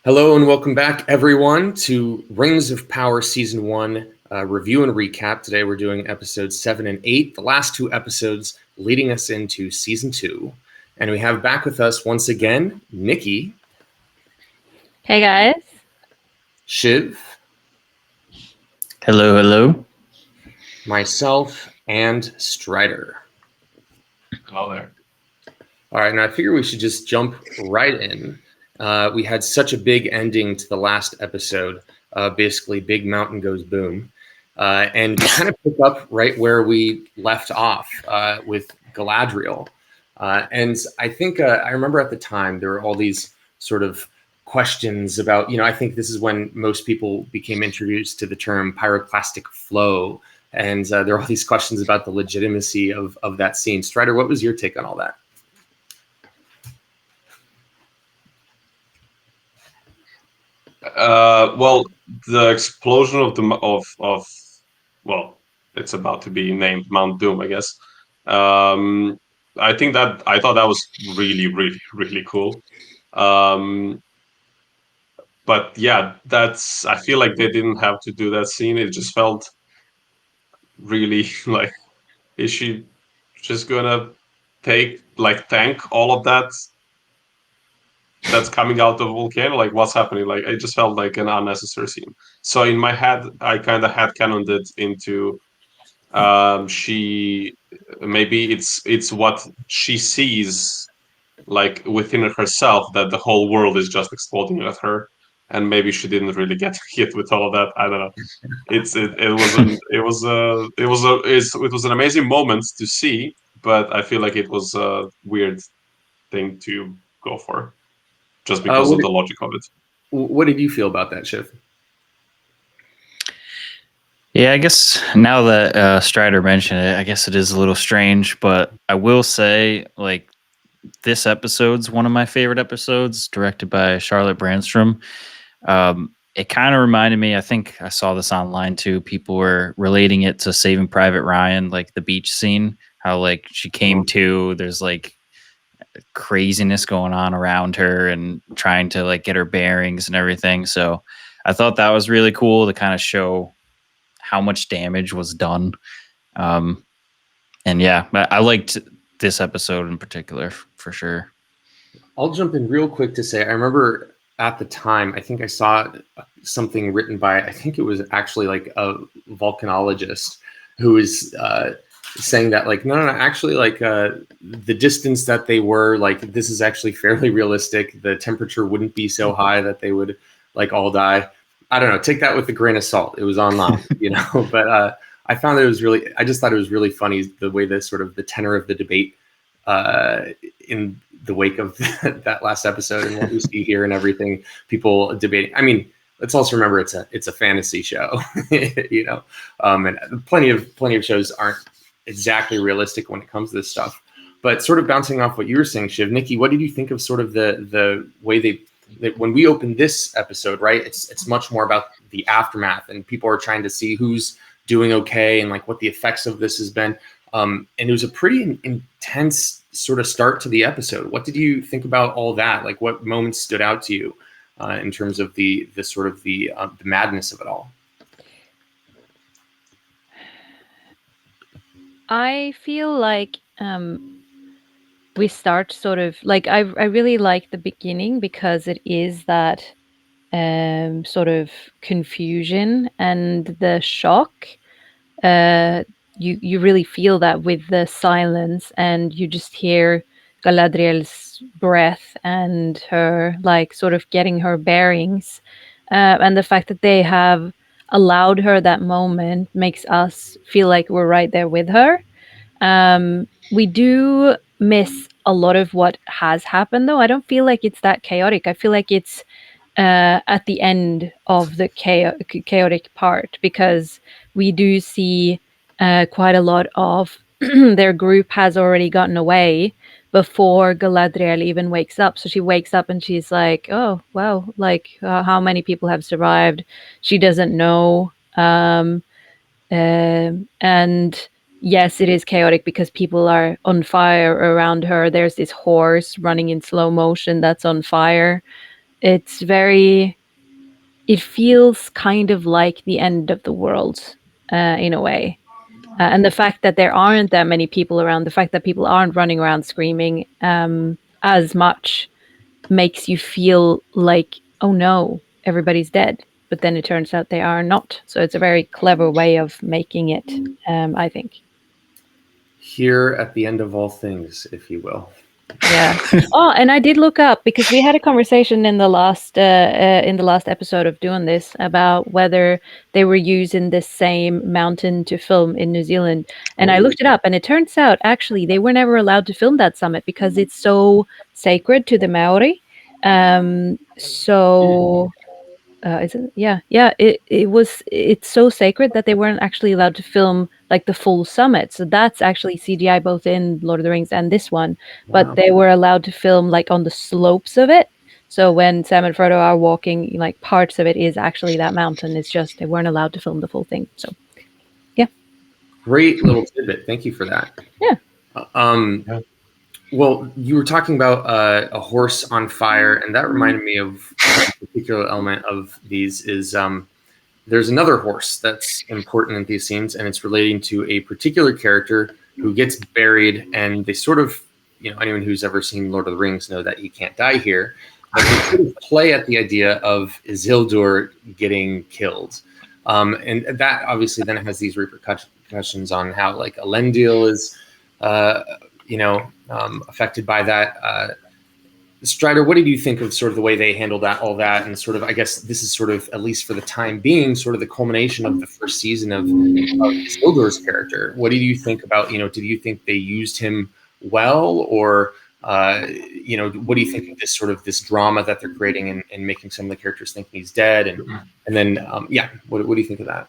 Hello and welcome back, everyone, to Rings of Power Season 1 review and recap. Today we're doing episodes 7 and 8, the last two episodes leading us into Season 2. And we have back with us once again, Nikki. Hey guys. Shiv. Hello, hello. Myself, and Strider. Hello there. All right, now I figure we should just jump right in. We had such a big ending to the last episode. Basically, Big Mountain goes boom. And we kind of pick up right where we left off with Galadriel. And I think I remember at the time there were all these sort of questions about, I think this is when most people became introduced to the term pyroclastic flow. And there are all these questions about the legitimacy of that scene. Strider, what was your take on all that? Well, the explosion of it's about to be named Mount Doom, I guess. I thought that was really, really, really cool. But yeah, I feel like they didn't have to do that scene. It just felt really like, is she just gonna tank all of that's coming out of the volcano? Like, what's happening? Like, it just felt like an unnecessary scene. So in my head, I kind of had cannoned it into she maybe it's what she sees like within herself, that the whole world is just exploding at her, and maybe she didn't really get hit with all of that. I don't know. It was an amazing moment to see, but I feel like it was a weird thing to go for, just because of the logic of it. What did you feel about that, Shiv? Yeah, I guess now that Strider mentioned it, I guess it is a little strange, but I will say, like, this episode's one of my favorite episodes, directed by Charlotte Brandstrom. It kind of reminded me, I think I saw this online too, people were relating it to Saving Private Ryan, like the beach scene, how like she came to, there's like craziness going on around her and trying to like get her bearings and everything. So I thought that was really cool to kind of show how much damage was done. And yeah, I liked this episode in particular for sure. I'll jump in real quick to say, I remember at the time, I think I saw something written by, I think it was actually like a volcanologist who was saying that like, no, actually like the distance that they were, like this is actually fairly realistic. The temperature wouldn't be so high that they would like all die. I don't know, take that with a grain of salt. It was online, but I found that I just thought it was really funny the way the sort of the tenor of the debate in the wake of that last episode and what we see here and everything, people debating. I mean, let's also remember it's a fantasy show, and plenty of shows aren't exactly realistic when it comes to this stuff. But sort of bouncing off what you were saying, Shiv, Nikki, what did you think of sort of the way that when we opened this episode, right? It's much more about the aftermath, and people are trying to see who's doing okay and like what the effects of this has been. And it was a pretty intense sort of start to the episode. What did you think about all that? Like, what moments stood out to you in terms of the sort of the madness of it all? I feel like we start sort of like I really like the beginning because it is that sort of confusion and the shock. You really feel that with the silence, and you just hear Galadriel's breath and her like sort of getting her bearings, and the fact that they have allowed her that moment makes us feel like we're right there with her. We do miss a lot of what has happened, though. I don't feel like it's that chaotic. I feel like it's at the end of the chaotic part, because we do see quite a lot of their group has already gotten away before Galadriel even wakes up. So she wakes up and she's like, oh, wow, like how many people have survived? She doesn't know. And yes, it is chaotic because people are on fire around her. There's this horse running in slow motion that's on fire. it's very, it feels kind of like the end of the world in a way. And the fact that there aren't that many people around, the fact that people aren't running around screaming as much, makes you feel like, oh no, everybody's dead. But then it turns out they are not. So it's a very clever way of making it, I think. Here at the end of all things, if you will. Yeah. Oh, and I did look up, because we had a conversation in the last episode of doing this about whether they were using the same mountain to film in New Zealand, and I looked it up, and it turns out actually they were never allowed to film that summit because it's so sacred to the Maori. So is it? Yeah. It's so sacred that they weren't actually allowed to film like the full summit. So that's actually CGI both in Lord of the Rings and this one. But Wow. they were allowed to film like on the slopes of it. So when Sam and Frodo are walking, like parts of it is actually that mountain. It's just they weren't allowed to film the full thing. So Great little tidbit. Thank you for that. Yeah. Well, you were talking about a horse on fire, and that reminded me of a particular element of these is there's another horse that's important in these scenes, and it's relating to a particular character who gets buried, and they sort of, anyone who's ever seen Lord of the Rings know that he can't die here, but they sort of play at the idea of Isildur getting killed. And that obviously then has these repercussions on how like Elendil is affected by that. Strider, what did you think of sort of the way they handled all that, and sort of, I guess this is sort of, at least for the time being, sort of the culmination of the first season of Isildur's character. What did you think about, did you think they used him well, or what do you think of this sort of this drama that they're creating and making some of the characters think he's dead, and then what do you think of that?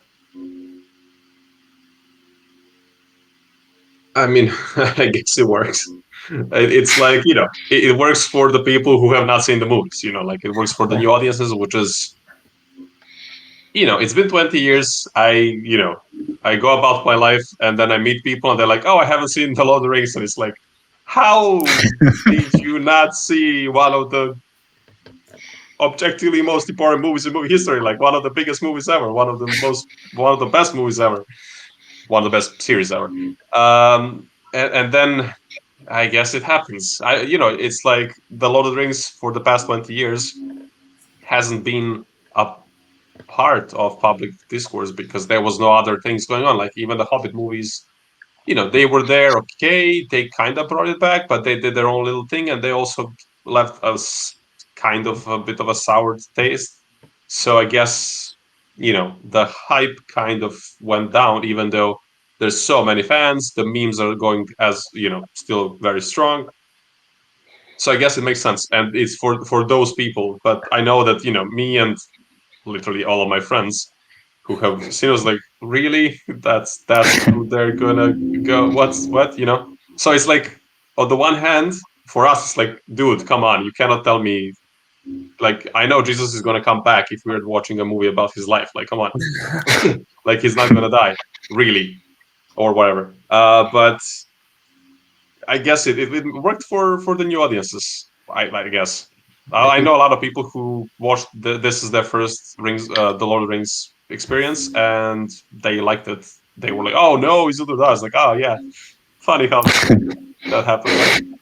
I mean, I guess it works. It's like, it works for the people who have not seen the movies, like it works for the new audiences, which is, it's been 20 years. I go about my life, and then I meet people and they're like, oh, I haven't seen The Lord of the Rings. And it's like, how did you not see one of the objectively most important movies in movie history? Like one of the biggest movies ever, one of the best movies ever, one of the best series ever. And then I guess it happens. It's like The Lord of the Rings for the past 20 years hasn't been a part of public discourse because there was no other things going on. Like even the Hobbit movies, they were there, okay, they kind of brought it back, but they did their own little thing, and they also left us kind of a bit of a sour taste. So I guess, the hype kind of went down, even though there's so many fans, the memes are going as, still very strong. So I guess it makes sense, and it's for those people. But I know that, me and literally all of my friends who have seen us, like, really, that's who they're gonna go. What? So it's like, on the one hand, for us, it's like, dude, come on, you cannot tell me. Like, I know Jesus is gonna come back if we're watching a movie about his life. Like, come on, like he's not gonna die, really, or whatever. But I guess it worked for the new audiences. I guess. I know a lot of people who watched this is their first the Lord of the Rings experience, and they liked it. They were like, "Oh no, Isildur dies!" Like, "Oh yeah, funny how that happened."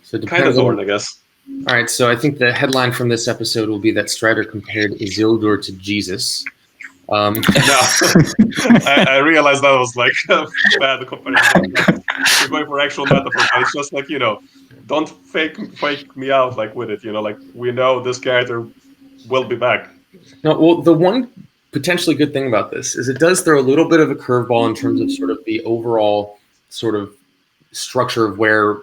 So kind of bored, I guess. All right, so I think the headline from this episode will be that Strider compared Isildur to Jesus. No, I realized that was like a bad comparison. You're going for actual metaphor, but it's just like, don't fake me out like with it. Like we know this character will be back. No, well, the one potentially good thing about this is it does throw a little bit of a curveball in terms of sort of the overall sort of structure of where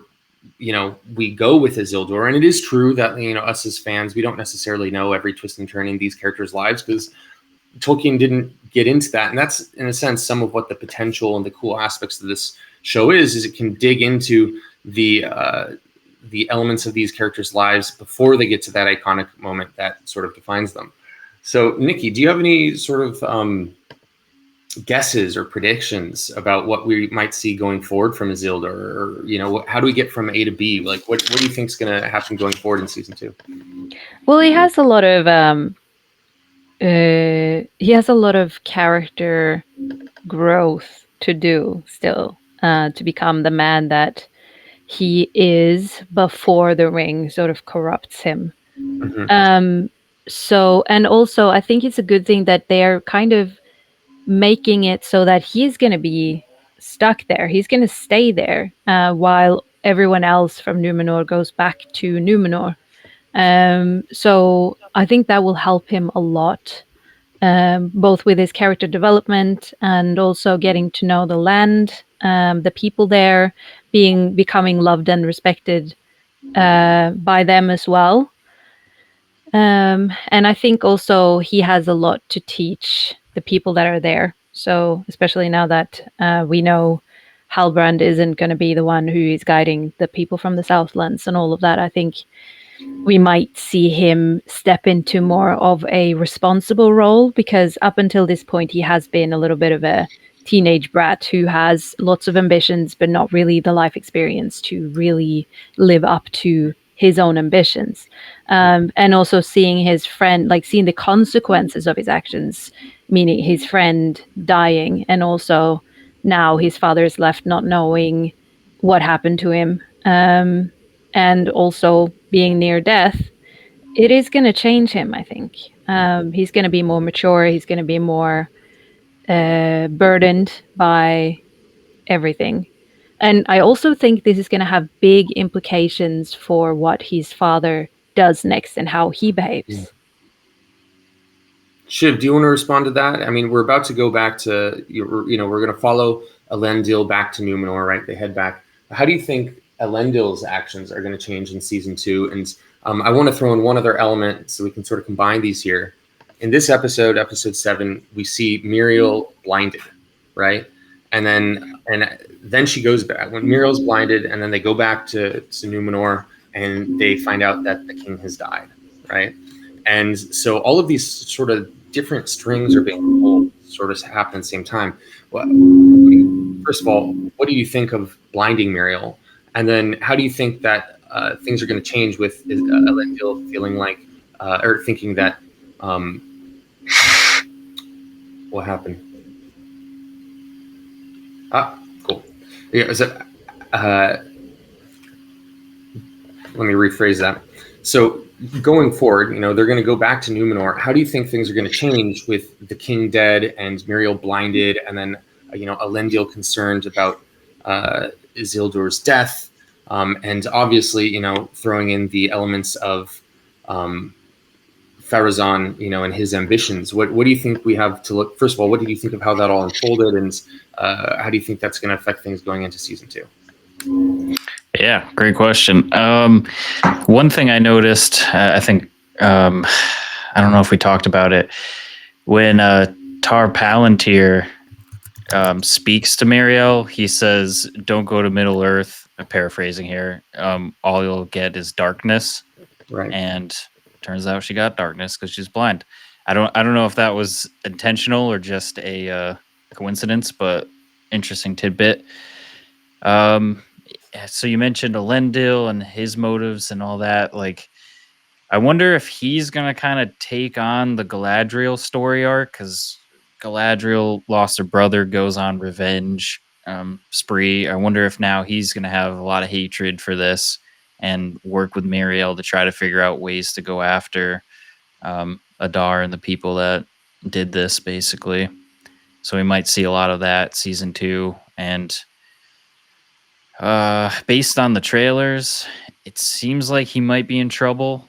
we go with Isildur. And it is true that us as fans, we don't necessarily know every twist and turn in these characters' lives because Tolkien didn't get into that. And that's, in a sense, some of what the potential and the cool aspects of this show is it can dig into the elements of these characters' lives before they get to that iconic moment that sort of defines them. So, Nikki, do you have any sort of guesses or predictions about what we might see going forward from Isildur, or how do we get from A to B? Like, what do you think is going to happen going forward in season 2? Well, he has a lot of character growth to do still, to become the man that he is before the ring sort of corrupts him. Mm-hmm. So, and also I think it's a good thing that they're kind of making it so that he's going to be stuck there. He's going to stay there while everyone else from Numenor goes back to Numenor. So I think that will help him a lot, both with his character development and also getting to know the land, the people there, becoming loved and respected by them as well. And I think also he has a lot to teach the people that are there. So especially now that we know Halbrand isn't going to be the one who is guiding the people from the Southlands and all of that, I think we might see him step into more of a responsible role, because up until this point he has been a little bit of a teenage brat who has lots of ambitions but not really the life experience to really live up to his own ambitions. And also seeing his friend, like seeing the consequences of his actions, meaning his friend dying, and also now his father is left not knowing what happened to him, and also being near death. It is going to change him, I think. He's going to be more mature. He's going to be more burdened by everything. And I also think this is going to have big implications for what his father does next and how he behaves. Shiv, do you want to respond to that? I mean, we're about to go back to, we're going to follow Elendil back to Numenor, right? They head back. How do you think Elendil's actions are going to change in season 2? And I want to throw in one other element so we can sort of combine these here. In this episode 7, we see Muriel blinded, right? And then she goes back. When Muriel's blinded, and then they go back to Numenor, and they find out that the king has died, right? And so all of these sort of different strings are being pulled, sort of happen at the same time. Well, first of all, what do you think of blinding Muriel? And then how do you think that things are going to change with Elendil feeling like, or thinking that, what happened? Cool. Yeah, let me rephrase that. So going forward, they're going to go back to Numenor. How do you think things are going to change with the king dead and Muriel blinded, and then Elendil concerned about Isildur's death, and obviously throwing in the elements of Pharazôn, and his ambitions. What do you think we have to look? First of all, what do you think of how that all unfolded, and how do you think that's going to affect things going into season 2? Yeah, great question. One thing I noticed, I think, I don't know if we talked about it, when Tar Palantir speaks to Muriel, he says, "Don't go to Middle Earth." I'm paraphrasing here. All you'll get is darkness. Right. And turns out she got darkness because she's blind. I don't know if that was intentional or just a coincidence, but interesting tidbit. So you mentioned Elendil and his motives and all that. Like, I wonder if he's going to kind of take on the Galadriel story arc, because Galadriel lost her brother, goes on revenge spree. I wonder if now he's going to have a lot of hatred for this and work with Muriel to try to figure out ways to go after Adar and the people that did this, basically. So we might see a lot of that season 2. And based on the trailers, it seems like he might be in trouble.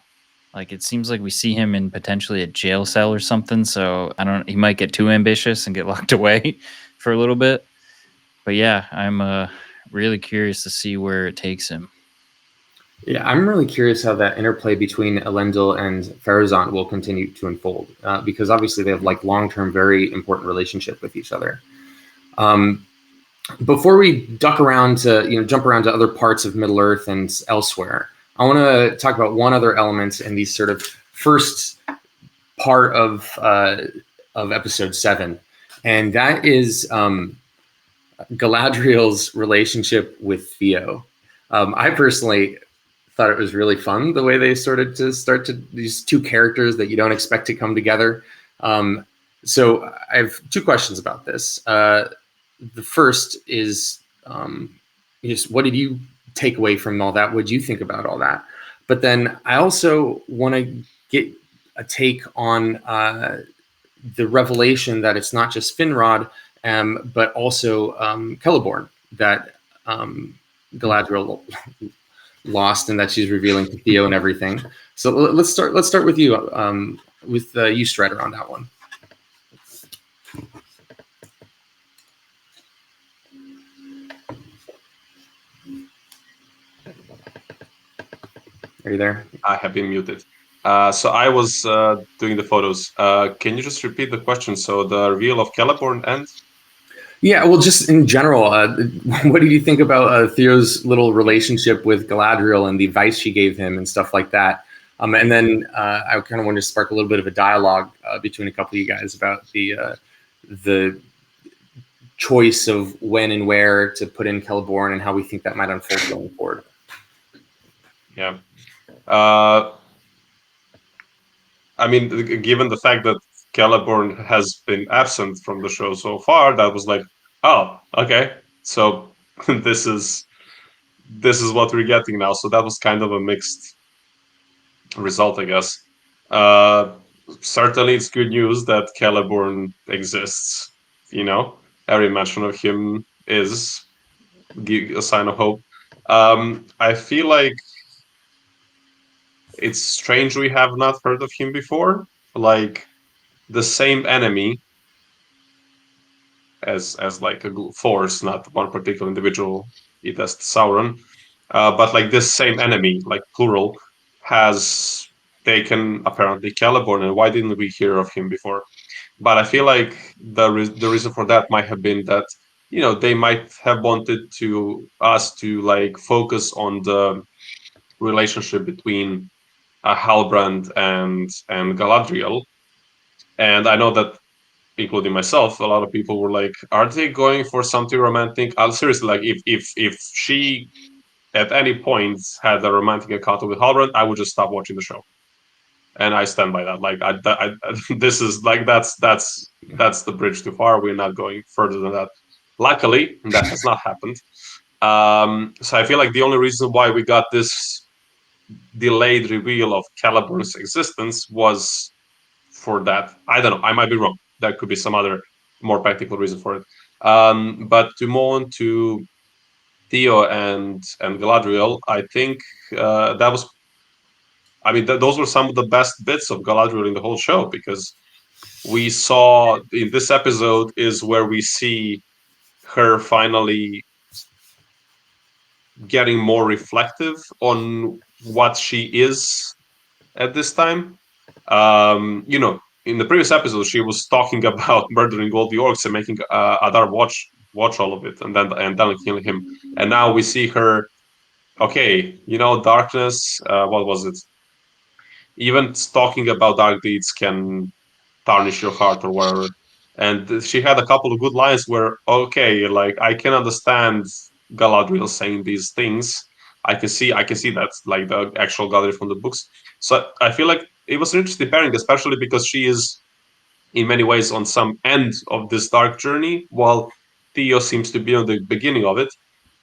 Like, it seems like we see him in potentially a jail cell or something. So he might get too ambitious and get locked away for a little bit. But yeah, I'm really curious to see where it takes him. Yeah, I'm really curious how that interplay between Elendil and Pharazôn will continue to unfold, because obviously they have long-term, very important relationship with each other. Before we jump around to other parts of Middle Earth and elsewhere, I want to talk about one other element in these sort of first part of episode 7, and that is Galadriel's relationship with Theo. I personally thought it was really fun the way they started to start to these two characters that you don't expect to come together. So I have two questions about this. The first is just what did you take away from all that? What did you think about all that? But then I also want to get a take on the revelation that it's not just Finrod, but also Celeborn that Galadriel lost, and that she's revealing to Theo and everything. So let's start with you, you Strider, on that one. Are you there? I have been muted. So I was doing the photos. Can you just repeat the question? So the reveal of Celeborn and? Yeah, well, just in general, what did you think about Theo's little relationship with Galadriel and the advice she gave him and stuff like that? And then I kind of wanted to spark a little bit of a dialogue between a couple of you guys about the choice of when and where to put in Celeborn and how we think that might unfold going forward. Yeah. I mean, given the fact that Celeborn has been absent from the show so far, that was like, oh, okay, so this is what we're getting now. So that was kind of a mixed result, I guess. Certainly, it's good news that Celeborn exists. You know, every mention of him is a sign of hope. I feel like it's strange we have not heard of him before. Like the same enemy as like a force, not one particular individual. It has Sauron, but like this same enemy, like plural, has taken apparently Celeborn. And why didn't we hear of him before? But I feel like the reason for that might have been that they might have wanted us to like focus on the relationship between Halbrand and Galadriel. And I know that, including myself, a lot of people were like, "Are they going for something romantic?" Seriously, like if she at any point had a romantic encounter with Halbrand, I would just stop watching the show, and I stand by that. Like, this is like that's the bridge too far. We're not going further than that. Luckily, that has not happened. So I feel like the only reason why we got this delayed reveal of Celeborn's existence was for that. I don't know. I might be wrong. There could be some other more practical reason for it. But to move on to Theo and Galadriel, I think that was. I mean, those were some of the best bits of Galadriel in the whole show, because we saw in this episode is where we see her finally getting more reflective on what she is at this time. In the previous episode, she was talking about murdering all the orcs and making Adar watch all of it, and then killing him. And now we see her. Okay, darkness. What was it? Even talking about dark deeds can tarnish your heart or whatever. And she had a couple of good lines where, okay, like I can understand Galadriel saying these things. I can see that, like the actual Galadriel from the books. So I feel like it was an interesting pairing, especially because she is in many ways on some end of this dark journey, while Theo seems to be on the beginning of it.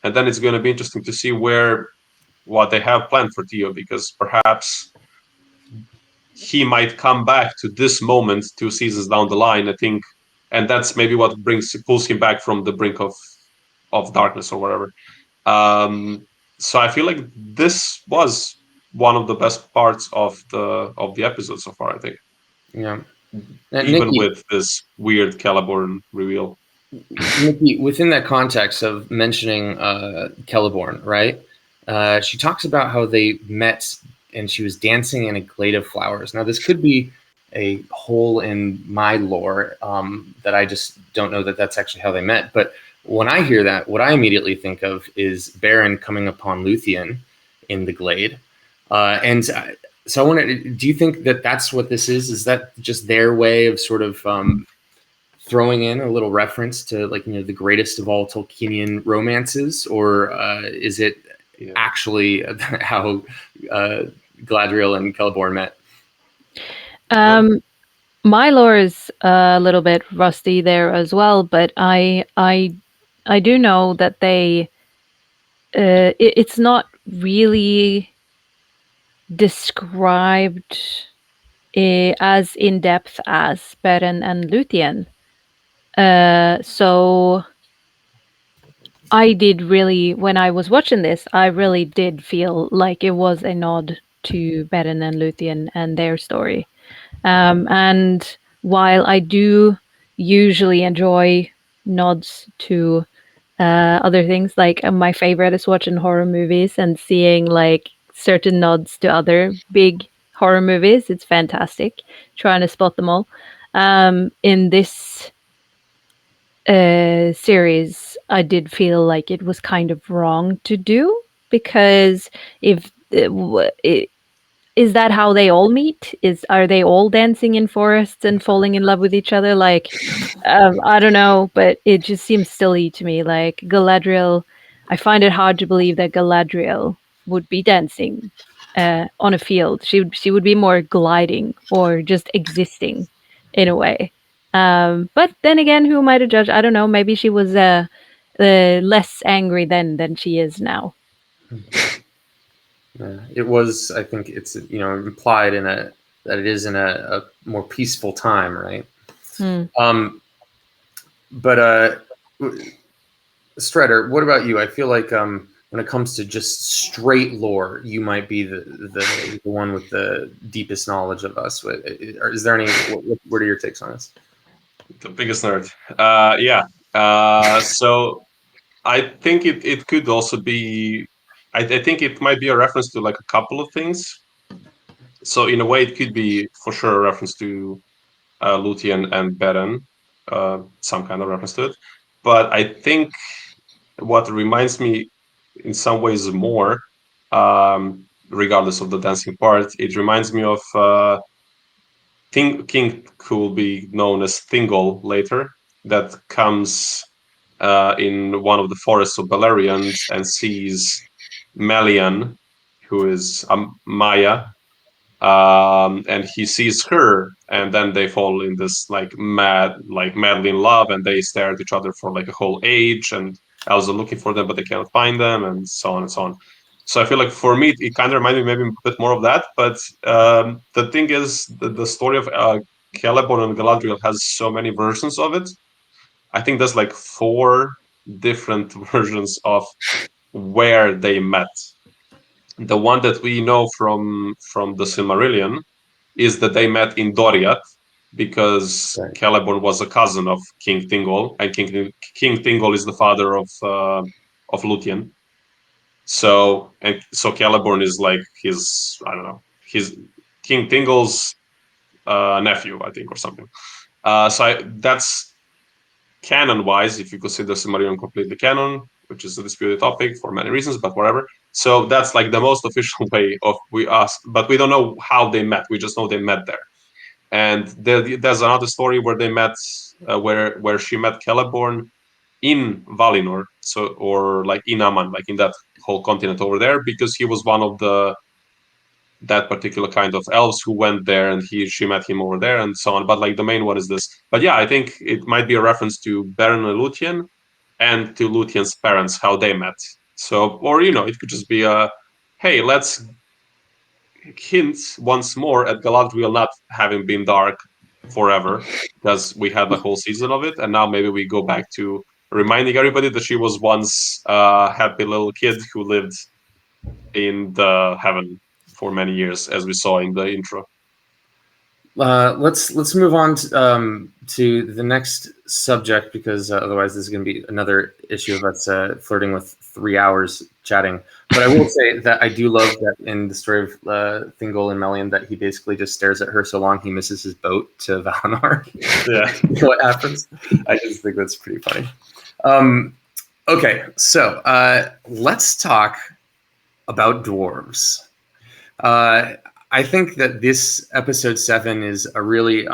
And then it's going to be interesting to see what they have planned for Theo, because perhaps he might come back to this moment 2 seasons down the line, I think, and that's maybe what pulls him back from the brink of darkness or whatever. So I feel like this was one of the best parts of the episode so far, I think. Yeah. Even Nikki, with this weird Celeborn reveal. Nikki, within that context of mentioning Celeborn, right? She talks about how they met and she was dancing in a glade of flowers. Now, this could be a hole in my lore that I just don't know that that's actually how they met. But when I hear that, what I immediately think of is Beren coming upon Luthien in the glade. So I wanted, do you think that that's what this is? Is that just their way of sort of throwing in a little reference to like the greatest of all Tolkienian romances, or is it actually how Galadriel and Celeborn met? My lore is a little bit rusty there as well, but I do know that they it's not really described as in depth as Beren and Luthien. So I did really, when I was watching this, I really did feel like it was a nod to Beren and Luthien and their story. And while I do usually enjoy nods to other things, like my favorite is watching horror movies and seeing like certain nods to other big horror movies. It's fantastic trying to spot them all. In this series, I did feel like it was kind of wrong to do, because if is that how they all meet? Are they all dancing in forests and falling in love with each other? Like, I don't know, but it just seems silly to me. Like Galadriel, I find it hard to believe that Galadriel would be dancing on a field. She would be more gliding or just existing in a way. But then again, who am I to judge? I don't know. Maybe she was less angry then than she is now. It was. I think it's implied that it is in a more peaceful time, right? But Strider, what about you? I feel like when it comes to just straight lore, you might be the one with the deepest knowledge of us. Is there any? What are your takes on this? The biggest nerd. Yeah. So I think it could also be. I think it might be a reference to like a couple of things. So in a way, it could be for sure a reference to Luthien and Beren, some kind of reference to it. But I think what reminds me in some ways more, regardless of the dancing part, it reminds me of King, who will be known as Thingol later, that comes in one of the forests of Beleriand and sees Melian, who is Maya, and he sees her, and then they fall in this madly in love, and they stare at each other for like a whole age, and elves are looking for them, but they cannot find them, and so on and so on. So I feel like for me, it kind of reminded me maybe a bit more of that. But the thing is, the story of Celeborn and Galadriel has so many versions of it. I think there's like 4 different versions of where they met. The one that we know from the Silmarillion is that they met in Doriath, because Celeborn was a cousin of King Thingol, and King Thingol is the father of Luthien. So Celeborn is like his, I don't know, his King Thingol's nephew, I think, or something. That's canon-wise, if you consider Silmarillion completely canon, which is a disputed topic for many reasons, but whatever. So that's like the most official way of we asked, but we don't know how they met. We just know they met there. And there's another story where they met, where she met Celeborn in Valinor, or like in Aman, like in that whole continent over there, because he was one of that particular kind of elves who went there, and she met him over there, and so on. But like the main one is this. But yeah, I think it might be a reference to Beren and Luthien, and to Luthien's parents, how they met. So, or it could just be hey, let's hint once more at Galadriel not having been dark forever, because we had the whole season of it, and now maybe we go back to reminding everybody that she was once a happy little kid who lived in the heaven for many years, as we saw in the intro. Let's move on to the next subject, because otherwise this is going to be another issue of us flirting with 3 hours chatting. But I will say that I do love that in the story of Thingol and Melian, that he basically just stares at her so long he misses his boat to Valinor. Yeah. What happens? I just think that's pretty funny. Okay, so let's talk about dwarves. I think that this episode 7 is a really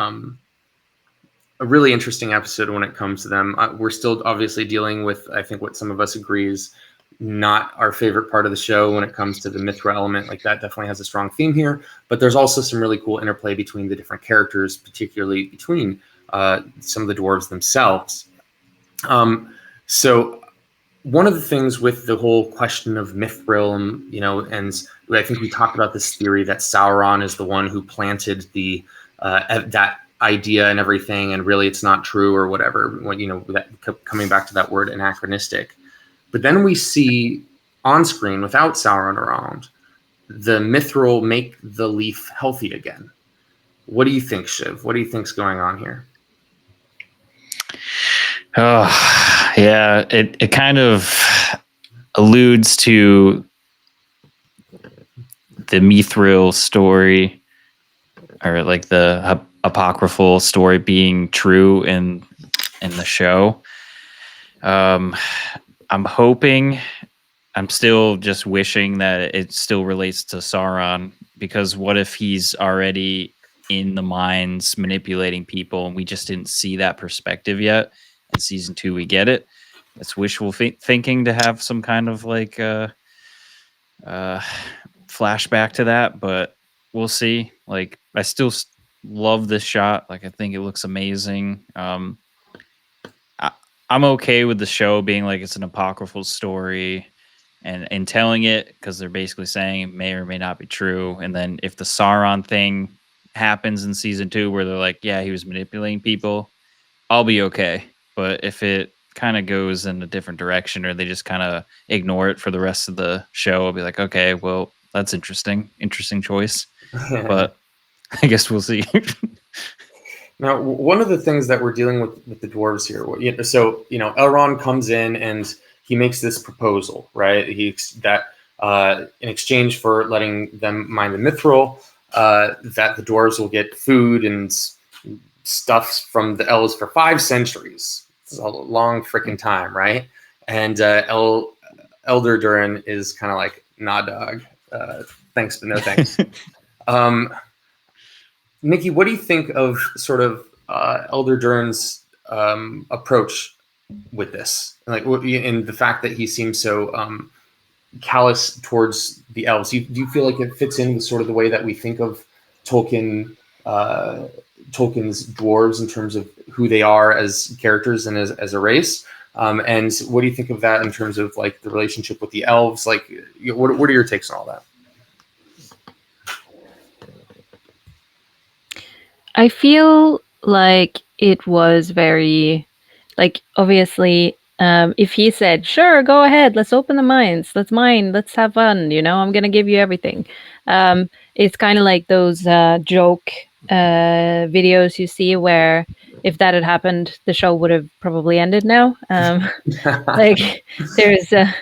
a really interesting episode when it comes to them. We're still obviously dealing with, I think, what some of us agree is not our favorite part of the show when it comes to the Mithra element. Like that definitely has a strong theme here, but there's also some really cool interplay between the different characters, particularly between some of the dwarves themselves. So one of the things with the whole question of Mithril, and I think we talked about this theory that Sauron is the one who planted the that idea and everything, and really it's not true or whatever. Coming back to that word anachronistic. But then we see on screen, without Sauron around, the Mithril make the leaf healthy again. What do you think, Shiv? What do you think's going on here? Oh, yeah. It kind of alludes to the Mithril story, or like the apocryphal story being true in the show. I'm hoping, I'm still just wishing that it still relates to Sauron, because what if he's already in the mines manipulating people and we just didn't see that perspective yet? In season 2, we get it. It's wishful thinking to have some kind of like flashback to that, but we'll see. Like, I still love this shot. Like, I think it looks amazing. I'm okay with the show being like it's an apocryphal story and telling it, because they're basically saying it may or may not be true. And then if the Sauron thing happens in season 2 where they're like, yeah, he was manipulating people, I'll be okay. But if it kind of goes in a different direction, or they just kind of ignore it for the rest of the show, I'll be like, okay, well, that's interesting choice. But I guess we'll see. Now, one of the things that we're dealing with the dwarves here, so Elrond comes in and he makes this proposal, right? In exchange for letting them mine the Mithril, that the dwarves will get food and stuff from the elves for 5 centuries. It's a long freaking time, right? And Elder Durin is kind of like, nah, dog. Thanks, but no thanks. Nikki, what do you think of sort of Elder Durin's approach with this, and the fact that he seems so callous towards the elves? Do you feel like it fits in with sort of the way that we think of Tolkien's dwarves in terms of who they are as characters and as a race? And what do you think of that in terms of like the relationship with the elves? Like, what are your takes on all that? I feel like it was very, like, obviously, if he said, sure, go ahead, let's open the mines, let's mine, let's have fun, I'm going to give you everything. It's kind of like those joke videos you see where if that had happened, the show would have probably ended now. Like, there's, I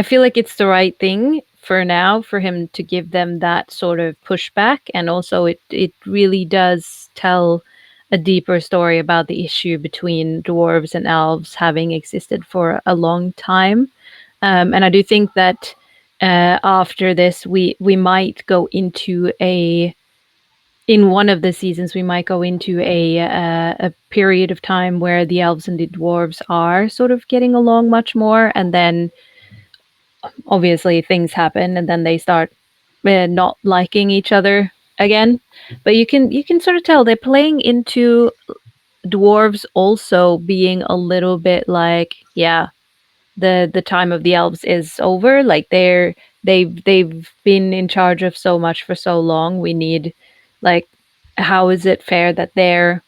feel like it's the right thing for now for him to give them that sort of pushback, and also it really does tell a deeper story about the issue between dwarves and elves having existed for a long time. And I do think that after this we might go into in one of the seasons we might go into a period of time where the elves and the dwarves are sort of getting along much more, and then obviously things happen and then they start not liking each other again. But you can sort of tell they're playing into dwarves also being a little bit like, yeah, the time of the elves is over. Like they've been in charge of so much for so long. We need, like, how is it fair that they're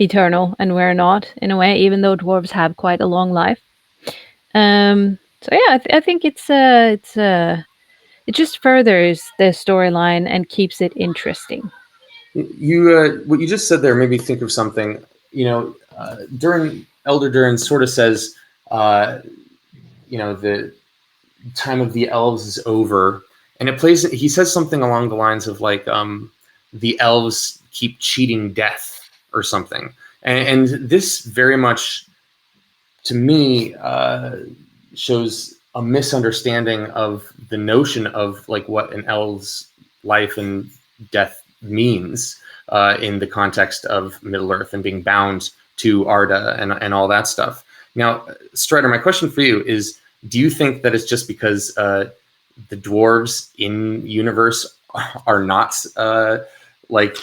eternal and we're not, in a way, even though dwarves have quite a long life. So yeah, I think it just furthers the storyline and keeps it interesting. You what you just said there made me think of something. Elder Durin sort of says, the time of the elves is over, and he says something along the lines of like, the elves keep cheating death or something, and this very much, to me, shows a misunderstanding of the notion of like what an elf's life and death means. in the context of Middle Earth and being bound to Arda and all that stuff. Now, Strider, my question for you is, do you think that it's just because the dwarves in universe are not like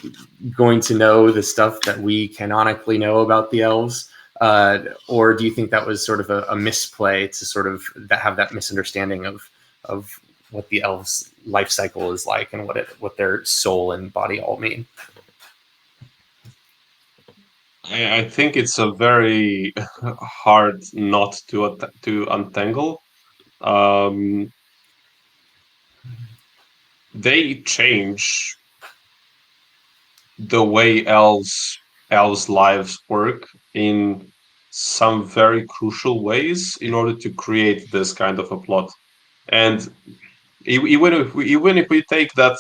going to know the stuff that we canonically know about the elves? Or do you think that was sort of a misplay to sort of have that misunderstanding of what the elves' life cycle is like and what their soul and body all mean? I think it's a very hard knot to untangle. They change the way elves' lives work in some very crucial ways in order to create this kind of a plot. And even if we take that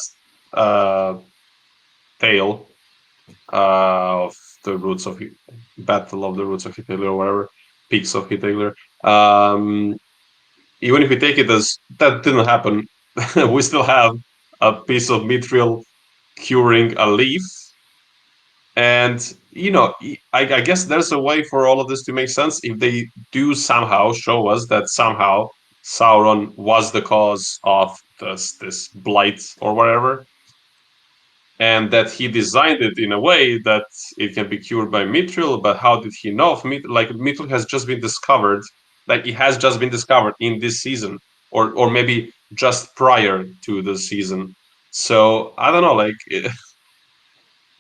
tale of the roots of Battle of the Roots of Hitler or whatever, Peaks of Hitler, even if we take it as that didn't happen, we still have a piece of mithril curing a leaf. And, I guess there's a way for all of this to make sense if they do somehow show us that somehow Sauron was the cause of this blight or whatever, and that he designed it in a way that it can be cured by mithril. But how did he know of mithril? Like, mithril has just been discovered, like it has just been discovered in this season, or maybe just prior to the season. So I don't know, like,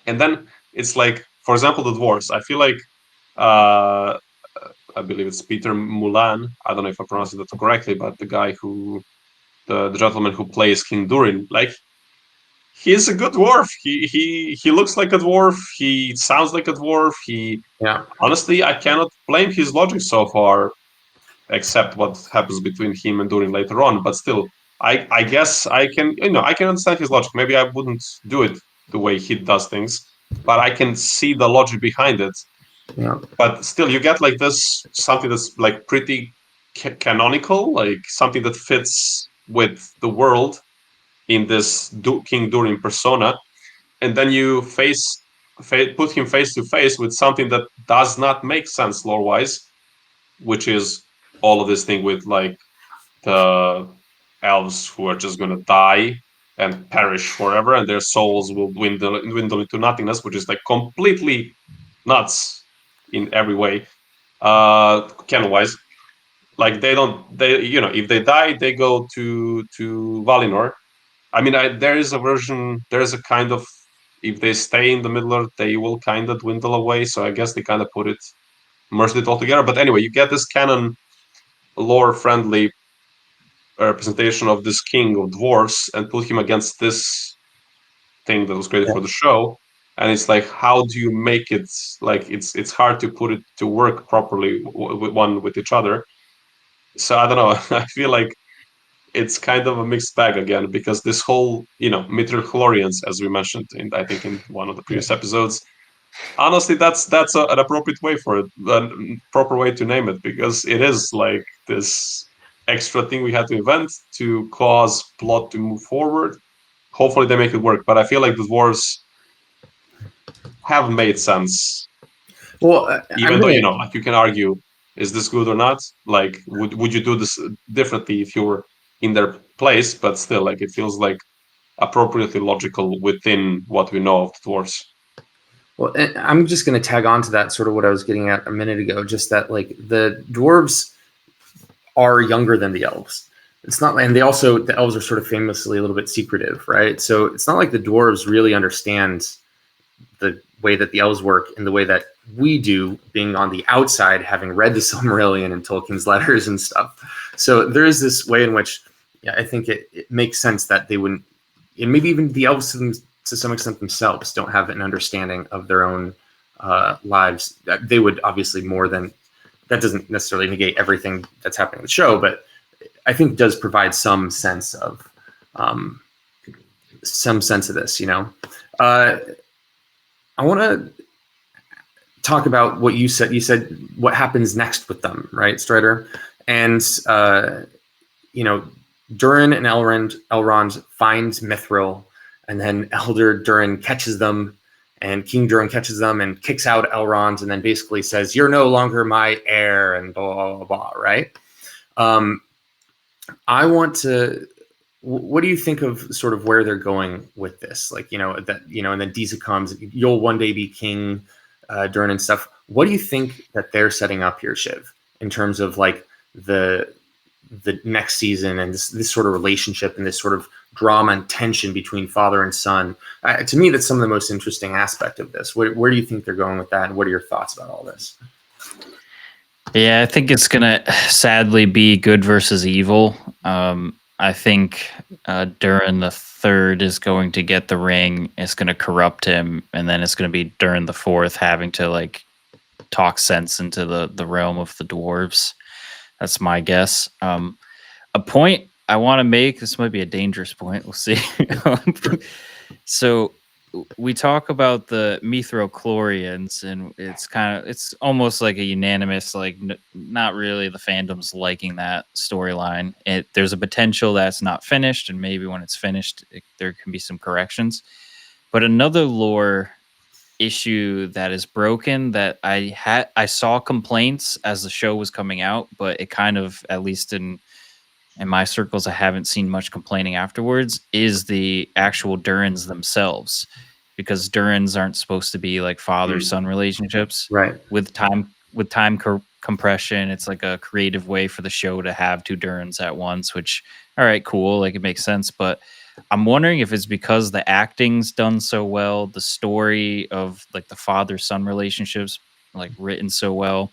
and then it's like, for example, the dwarves. I feel like, I believe it's Peter Mulan. I don't know if I pronounced it correctly, but the guy the gentleman who plays King Durin, like, he's a good dwarf. He looks like a dwarf. He sounds like a dwarf. Honestly, I cannot blame his logic so far, except what happens between him and Durin later on. But still, I guess I can understand his logic. Maybe I wouldn't do it the way he does things, but I can see the logic behind it. Yeah. But still, you get like this, something that's like pretty canonical, like something that fits with the world in this King Durin persona, and then you put him face to face with something that does not make sense lore wise, which is all of this thing with like the elves who are just gonna die and perish forever, and their souls will dwindle into nothingness, which is like completely nuts in every way, canon wise. Like, if they die, they go to Valinor. I mean, there is a kind of, if they stay in the Middle Earth, they will kind of dwindle away. So I guess they kind of merged it all together. But anyway, you get this canon lore friendly representation of this king of dwarves and put him against this thing that was created for the show. And it's like, how do you make it, like, it's hard to put it to work properly with each other. So I don't know. I feel like it's kind of a mixed bag again, because this whole, midichlorians, as we mentioned I think in one of the previous episodes, honestly, that's an appropriate way for it, a proper way to name it, because it is like this extra thing we had to invent to cause plot to move forward. Hopefully they make it work, but I feel like the dwarves have made sense. Well, even though, like, you can argue, is this good or not? Like, would you do this differently if you were in their place? But still, like, it feels like appropriately logical within what we know of the dwarves. Well, I'm just going to tag on to that, sort of what I was getting at a minute ago, just that, like, the dwarves are younger than the elves. It's not, and the elves are sort of famously a little bit secretive, right? So it's not like the dwarves really understand the way that the elves work in the way that we do, being on the outside, having read the Silmarillion and Tolkien's letters and stuff. So there is this way in which, I think it makes sense that they wouldn't, and maybe even the elves to some extent themselves don't have an understanding of their own lives. They would obviously more than, that doesn't necessarily negate everything that's happening in the show, but I think does provide some sense of this, I want to talk about what you said. You said what happens next with them, right, Strider? And Durin and Elrond find Mithril, and then Elder Durin catches them and King Durin catches them and kicks out Elrond, and then basically says, "You're no longer my heir," and blah blah blah, blah, right? I want to. What do you think of sort of where they're going with this? Like, and then Disa comes, you'll one day be king, Durin and stuff. What do you think that they're setting up here, Shiv, in terms of like the next season and this sort of relationship and this sort of drama and tension between father and son? To me, that's some of the most interesting aspect of this. Where do you think they're going with that? And what are your thoughts about all this? Yeah, I think it's going to sadly be good versus evil. I think Durin the Third is going to get the ring. It's going to corrupt him, and then it's going to be Durin the Fourth having to like talk sense into the realm of the dwarves. That's my guess. A point I want to make. This might be a dangerous point. We'll see. So we talk about the Mithril-Chlorians, and it's almost like a unanimous, like not really the fandom's liking that storyline. There's a potential that's not finished, and maybe when it's finished, there can be some corrections. But another lore issue that is broken that I saw complaints as the show was coming out, but it kind of, at least in my circles, I haven't seen much complaining afterwards, is the actual Durins themselves, because Durins aren't supposed to be like father-son relationships. Right. With time compression, it's like a creative way for the show to have two Durins at once, which, all right, cool, like it makes sense. But I'm wondering if it's because the acting's done so well, the story of like the father-son relationships like written so well,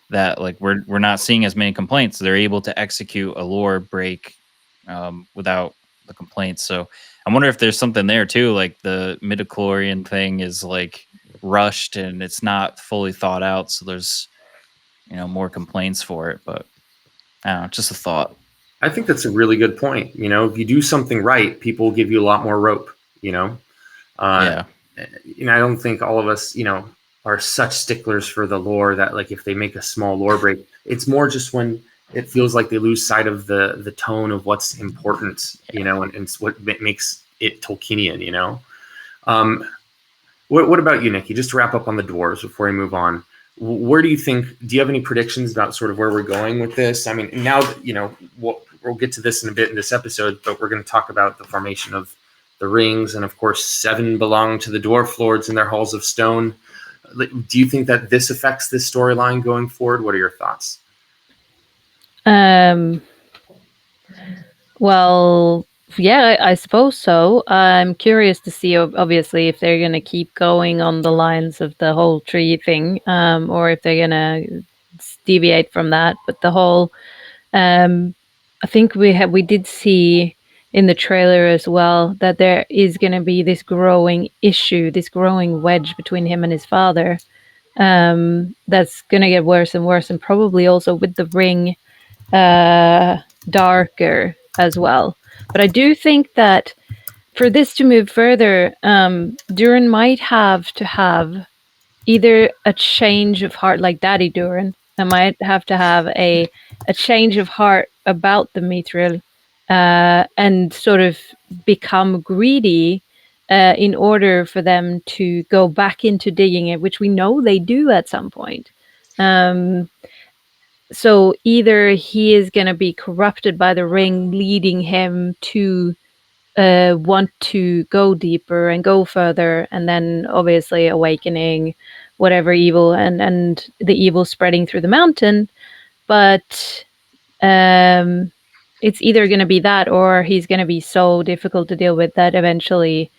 that like we're not seeing as many complaints. They're able to execute a lore break without the complaints. So I wonder if there's something there too, like the midichlorian thing is like rushed and it's not fully thought out, so there's more complaints for it. But I don't know, just a thought. I think that's a really good point. If you do something right, people will give you a lot more rope. Yeah. I don't think all of us, are such sticklers for the lore that like if they make a small lore break, it's more just when it feels like they lose sight of the tone of what's important, and what makes it Tolkienian. What about you, Nikki? Just to wrap up on the dwarves before we move on, where do you have any predictions about sort of where we're going with this? I mean, now that, we'll get to this in a bit in this episode, but we're going to talk about the formation of the rings, and of course 7 belong to the dwarf lords in their halls of stone. Do you think that this affects this storyline going forward? What are your thoughts? Well, yeah, I suppose so. I'm curious to see, obviously, if they're going to keep going on the lines of the whole tree thing, or if they're going to deviate from that. But the whole, I think we did see in the trailer as well that there is going to be this growing issue, this growing wedge between him and his father. That's going to get worse and worse, and probably also with the ring darker as well. But I do think that for this to move further, Durin might have to have either a change of heart, like Daddy Durin. I might have to have a change of heart about the Mithril, and sort of become greedy in order for them to go back into digging it, which we know they do at some point. So either he is going to be corrupted by the ring, leading him to want to go deeper and go further, and then obviously awakening whatever evil and the evil spreading through the mountain. But it's either going to be that, or he's going to be so difficult to deal with that eventually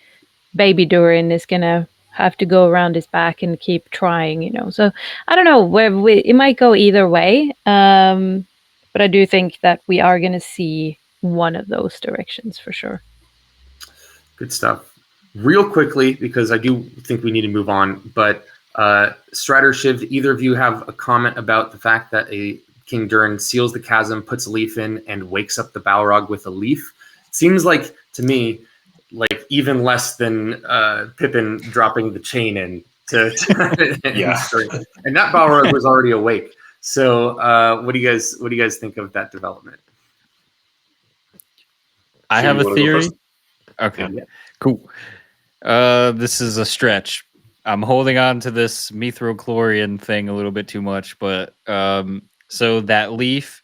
baby Durin is going to have to go around his back and keep trying, So I don't know, it might go either way. But I do think that we are going to see one of those directions for sure. Good stuff. Real quickly, because I do think we need to move on, but Strider, Shiv, either of you have a comment about the fact that King Durin seals the chasm, puts a leaf in, and wakes up the Balrog with a leaf? It seems like, to me, like even less than Pippin dropping the chain in to Yeah. And that Balrog was already awake. So what do you guys think of that development? I have a theory. Okay, Yeah. cool. This is a stretch, I'm holding on to this Mithrochlorian thing a little bit too much, but so that leaf.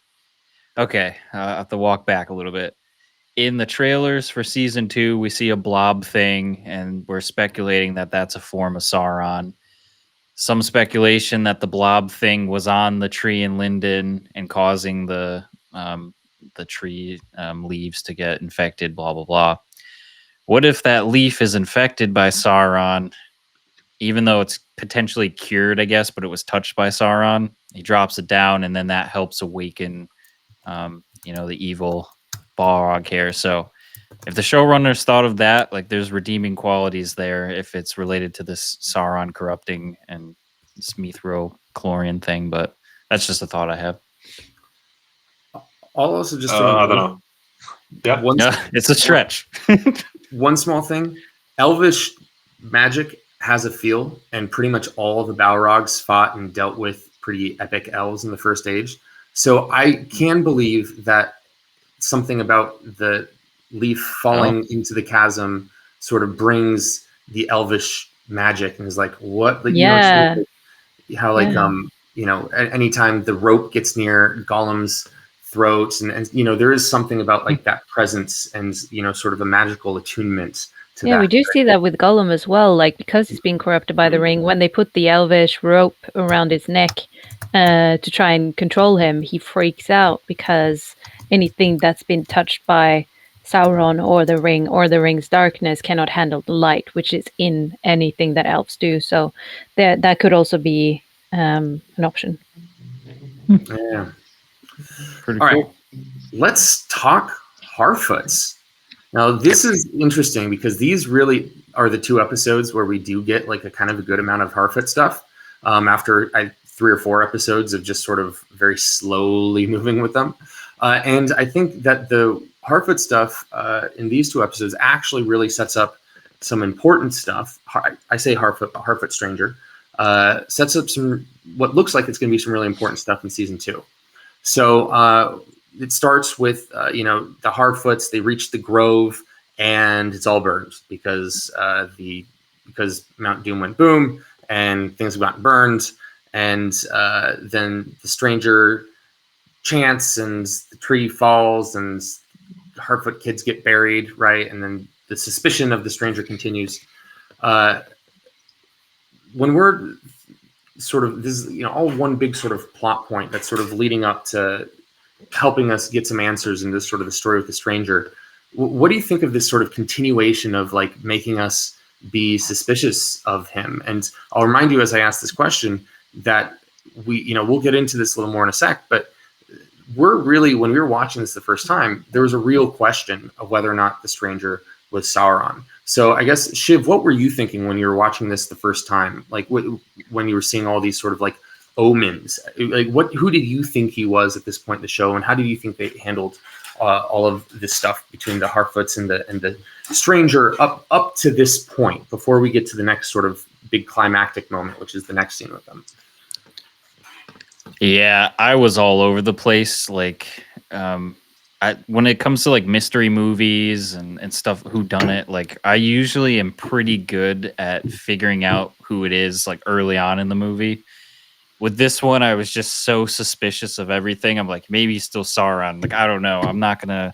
Okay, I have to walk back a little bit. In the trailers for season 2, we see a blob thing, and we're speculating that that's a form of Sauron. Some speculation that the blob thing was on the tree in Linden and causing the tree leaves to get infected. Blah blah blah. What if that leaf is infected by Sauron, even though it's potentially cured, I guess, but it was touched by Sauron? He drops it down, and then that helps awaken, the evil Balrog here. So if the showrunners thought of that, like there's redeeming qualities there if it's related to this Sauron corrupting and this Mithrochlorian thing, but that's just a thought I have. I'll also just I don't know. Yeah, it's a stretch. One small thing: Elvish magic has a feel, and pretty much all of the Balrogs fought and dealt with pretty epic elves in the First Age. So I can believe that something about the leaf falling into the chasm sort of brings the Elvish magic, and is like, what? Like, Yeah. How like anytime the rope gets near Gollum's throat, and there is something about like that presence and sort of a magical attunement to that. Yeah, we do see that with Gollum as well. Like, because he's being corrupted by the ring, when they put the elvish rope around his neck to try and control him, he freaks out because anything that's been touched by Sauron or the ring's darkness cannot handle the light, which is in anything that elves do. So that could also be an option. Yeah. Pretty All cool. right. Let's talk Harfoots. Now, this is interesting because these really are the 2 episodes where we do get like a kind of a good amount of Harfoot stuff after 3 or 4 episodes of just sort of very slowly moving with them. And I think that the Harfoot stuff in these 2 episodes actually really sets up some important stuff. I say Harfoot Stranger sets up some what looks like it's going to be some really important stuff in season 2. So it starts with the Harfoots. They reach the grove and it's all burned because Mount Doom went boom and things have gotten burned. And then the stranger chants and the tree falls and Harfoot kids get buried, right? And then the suspicion of the stranger continues. When we're sort of, this is all one big sort of plot point that's sort of leading up to helping us get some answers in this sort of the story with the stranger. What do you think of this sort of continuation of like making us be suspicious of him? And I'll remind you as I ask this question that we'll get into this a little more in a sec, but when we were watching this the first time, there was a real question of whether or not the stranger was Sauron. So I guess, Shiv, what were you thinking when you were watching this the first time? Like when you were seeing all these sort of like omens, like who did you think he was at this point in the show, and how do you think they handled all of this stuff between the Harfoots and the stranger up to this point before we get to the next sort of big climactic moment, which is the next scene with them? Yeah, I was all over the place. Like, when it comes to like mystery movies and stuff, who done it, like I usually am pretty good at figuring out who it is like early on in the movie. With this one, I was just so suspicious of everything. I'm like, maybe he's still Sauron. Like, I don't know. I'm not gonna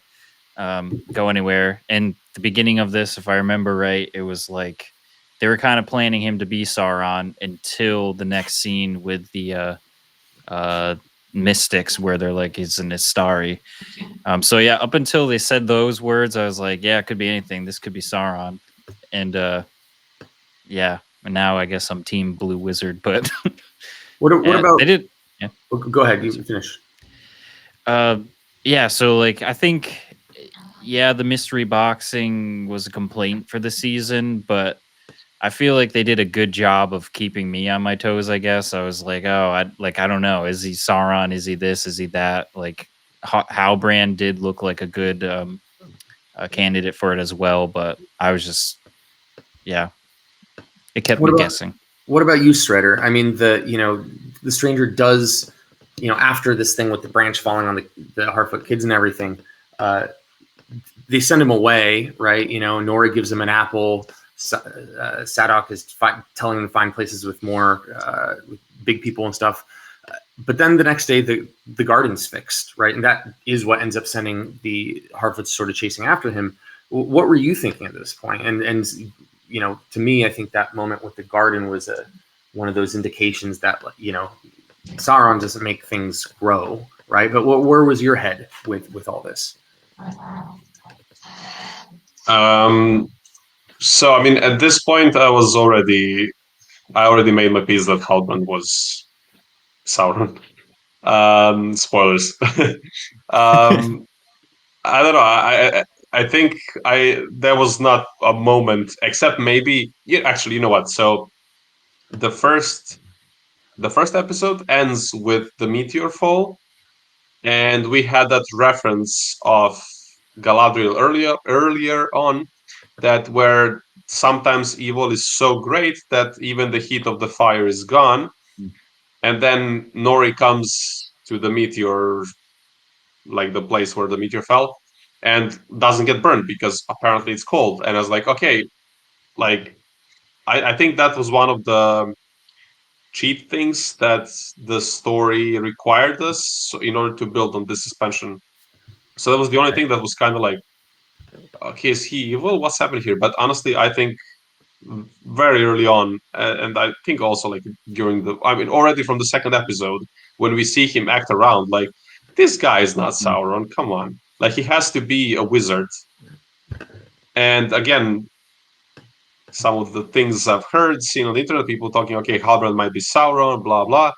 go anywhere. And the beginning of this, if I remember right, it was like they were kind of planning him to be Sauron until the next scene with the mystics, where they're like, he's an Istari. So yeah, up until they said those words, I was like, yeah, it could be anything. This could be Sauron. And yeah, and now I guess I'm team Blue Wizard, but what about they did? Yeah. Go ahead, you finish. Yeah, so like I think, yeah, the mystery boxing was a complaint for the season, but I feel like they did a good job of keeping me on my toes, I guess. I was like, I don't know. Is he Sauron? Is he this? Is he that? Like, Halbrand did look like a good candidate for it as well, but I was just, yeah, it kept me guessing. What about you, Strider? I mean, the stranger does, after this thing with the branch falling on the Harfoot kids and everything, they send him away, right? Nora gives him an apple. Sadok is telling them to find places with more with big people and stuff. But then the next day, the garden's fixed, right? And that is what ends up sending the Harfoots sort of chasing after him. What were you thinking at this point? And you know, to me, I think that moment with the garden was one of those indications that, you know, Sauron doesn't make things grow, right? But where was your head with all this? So I mean, at this point, I already made my peace that Halbrand was Sauron. Spoilers. I don't know. I think there was not a moment, except maybe. Yeah, actually, you know what? So the first episode ends with the meteor fall, and we had that reference of Galadriel earlier on, that where sometimes evil is so great that even the heat of the fire is gone, and then Nori comes to the meteor, like the place where the meteor fell, and doesn't get burned because apparently it's cold. And I was like, okay, like I think that was one of the cheat things that the story required us in order to build on this suspension. So that was the only thing that was kind of like, okay, is he evil? What's happening here? But honestly, I think very early on, and I think also like already from the second episode, when we see him act around, like, this guy is not Sauron. Come on, like, he has to be a wizard. And again, some of the things I've heard, seen on the internet, people talking, okay, Halbrand might be Sauron, blah blah.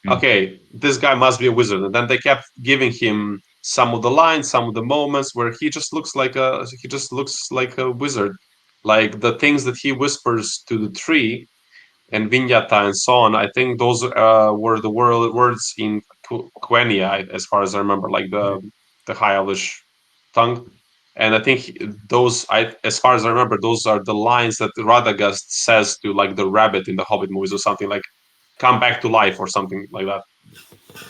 Okay, this guy must be a wizard. And then they kept giving him some of the lines, some of the moments where he just looks like a wizard. Like the things that he whispers to the tree and Vinyata and so on. I think those were the words in Quenya, as far as I remember, like the High Elvish tongue. And I think those, as far as I remember, those are the lines that Radagast says to like the rabbit in the Hobbit movies or something, like come back to life or something like that.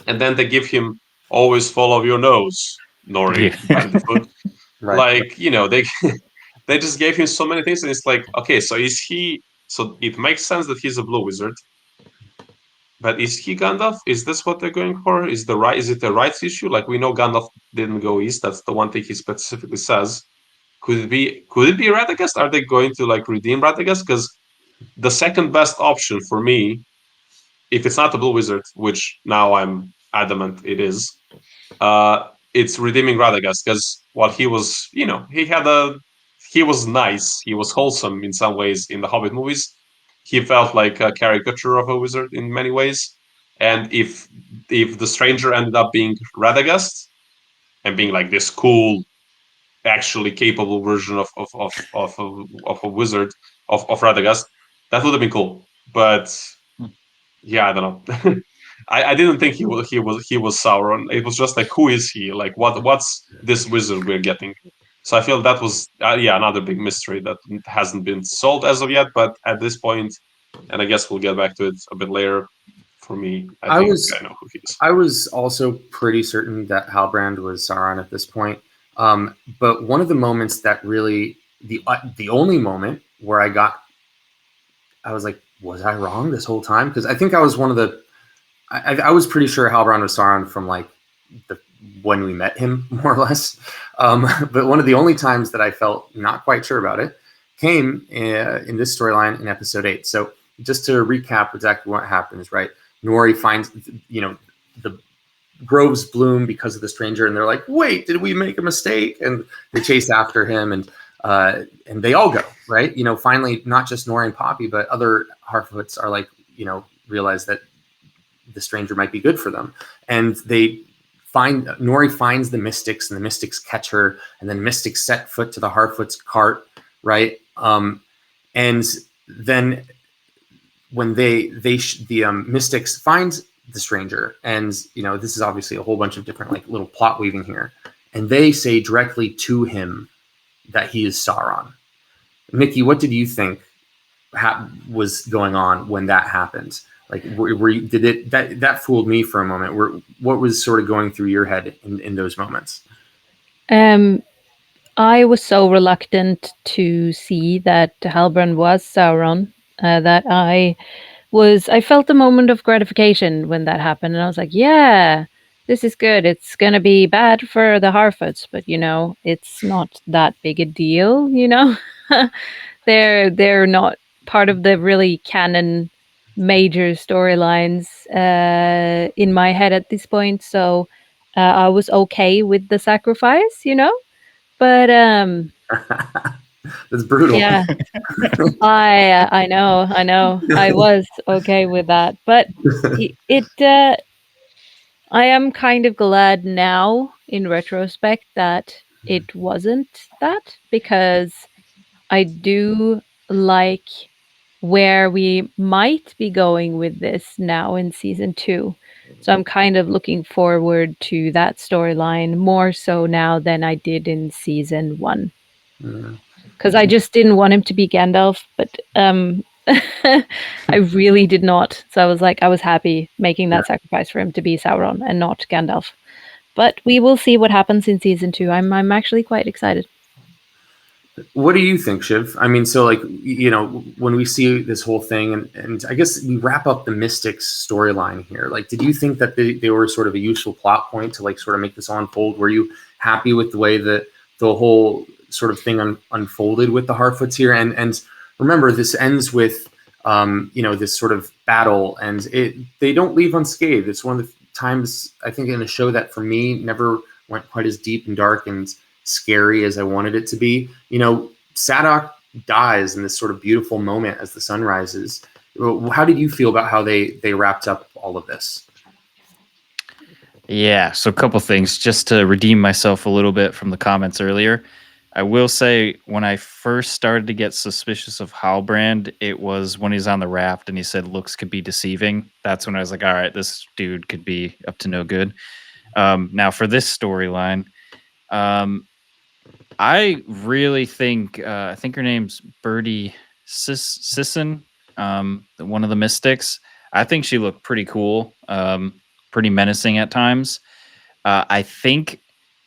And then they give him always follow your nose, Nori, Bandfoot. Right. Like, you know, they they just gave him so many things, and it's like, okay, so it makes sense that he's a blue wizard. But is he Gandalf? Is this what they're going for? Is it a rights issue? Like, we know Gandalf didn't go east. That's the one thing he specifically says. Could it be Radagast? Are they going to like redeem Radagast? Because the second best option for me, if it's not a blue wizard, which now I'm adamant it is, it's redeeming Radagast. Because while he was, you know, he was nice, he was wholesome in some ways in the Hobbit movies. He felt like a caricature of a wizard in many ways. And if the stranger ended up being Radagast and being like this cool, actually capable version of a wizard of Radagast, that would have been cool. But yeah, I don't know. I didn't think he was Sauron. It was just like, who is he? Like, what's this wizard we're getting? So I feel that was another big mystery that hasn't been solved as of yet. But at this point, and I guess we'll get back to it a bit later. For me, I know who he is. I was also pretty certain that Halbrand was Sauron at this point. But one of the moments that really the only moment where I was like, was I wrong this whole time? Because I think I was one of the I was pretty sure Halbrand was Sauron from like when we met him, more or less. But one of the only times that I felt not quite sure about it came in this storyline in episode 8. So just to recap exactly what happens, right? Nori finds, you know, the groves bloom because of the stranger, and they're like, wait, did we make a mistake? And they chase after him, and they all go, right? You know, finally, not just Nori and Poppy, but other Harfoots are like, you know, realize that the stranger might be good for them. And Nori finds the mystics, and the mystics catch her, and then mystics set foot to the Harfoot's cart, right? And then when the mystics find the stranger, and you know, this is obviously a whole bunch of different like little plot weaving here, and they say directly to him that he is Sauron. Mickey, what did you think was going on when that happened? Like, that fooled me for a moment. What was sort of going through your head in those moments? I was so reluctant to see that Halbrand was Sauron that I felt a moment of gratification when that happened, and I was like, yeah, this is good. It's gonna be bad for the Harfoots, but it's not that big a deal. They're not part of the really canon major storylines in my head at this point, so I was okay with the sacrifice. But That's brutal. yeah, I know. I was okay with that, but I am kind of glad now in retrospect that it wasn't that, because I do like where we might be going with this now in season 2. So I'm kind of looking forward to that storyline more so now than I did in season 1. Because I just didn't want him to be Gandalf, but I really did not. So I was like, I was happy making that sacrifice for him to be Sauron and not Gandalf. But we will see what happens in season 2. I'm actually quite excited. What do you think, Shiv? I mean, so when we see this whole thing, and I guess we wrap up the Mystics storyline here. Like, did you think that they were sort of a useful plot point to sort of make this all unfold? Were you happy with the way that the whole sort of thing unfolded with the Harfoots here? And remember, this ends with this sort of battle, and they don't leave unscathed. It's one of the times I think in a show that for me never went quite as deep and dark and scary as I wanted it to be. Sadok dies in this sort of beautiful moment as the sun rises. How did you feel about how they wrapped up all of this? Yeah, so a couple things just to redeem myself a little bit from the comments earlier. I will say when I first started to get suspicious of Halbrand, it was when he's on the raft and he said looks could be deceiving. That's when I was like, all right, this dude could be up to no good. Now for this storyline, I really think I think her name's Birdie Sisson, one of the Mystics. I think she looked pretty cool, pretty menacing at times. I think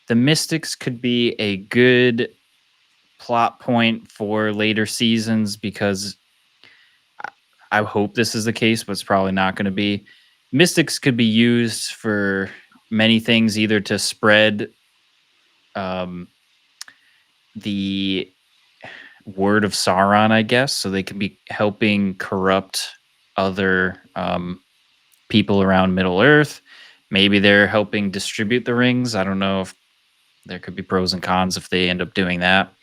the Mystics could be a good plot point for later seasons because I hope this is the case, but it's probably not going to be. Mystics could be used for many things, either to spread the word of Sauron, I guess, so they can be helping corrupt other people around Middle Earth. Maybe they're helping distribute the rings. I don't know if there could be pros and cons if they end up doing that.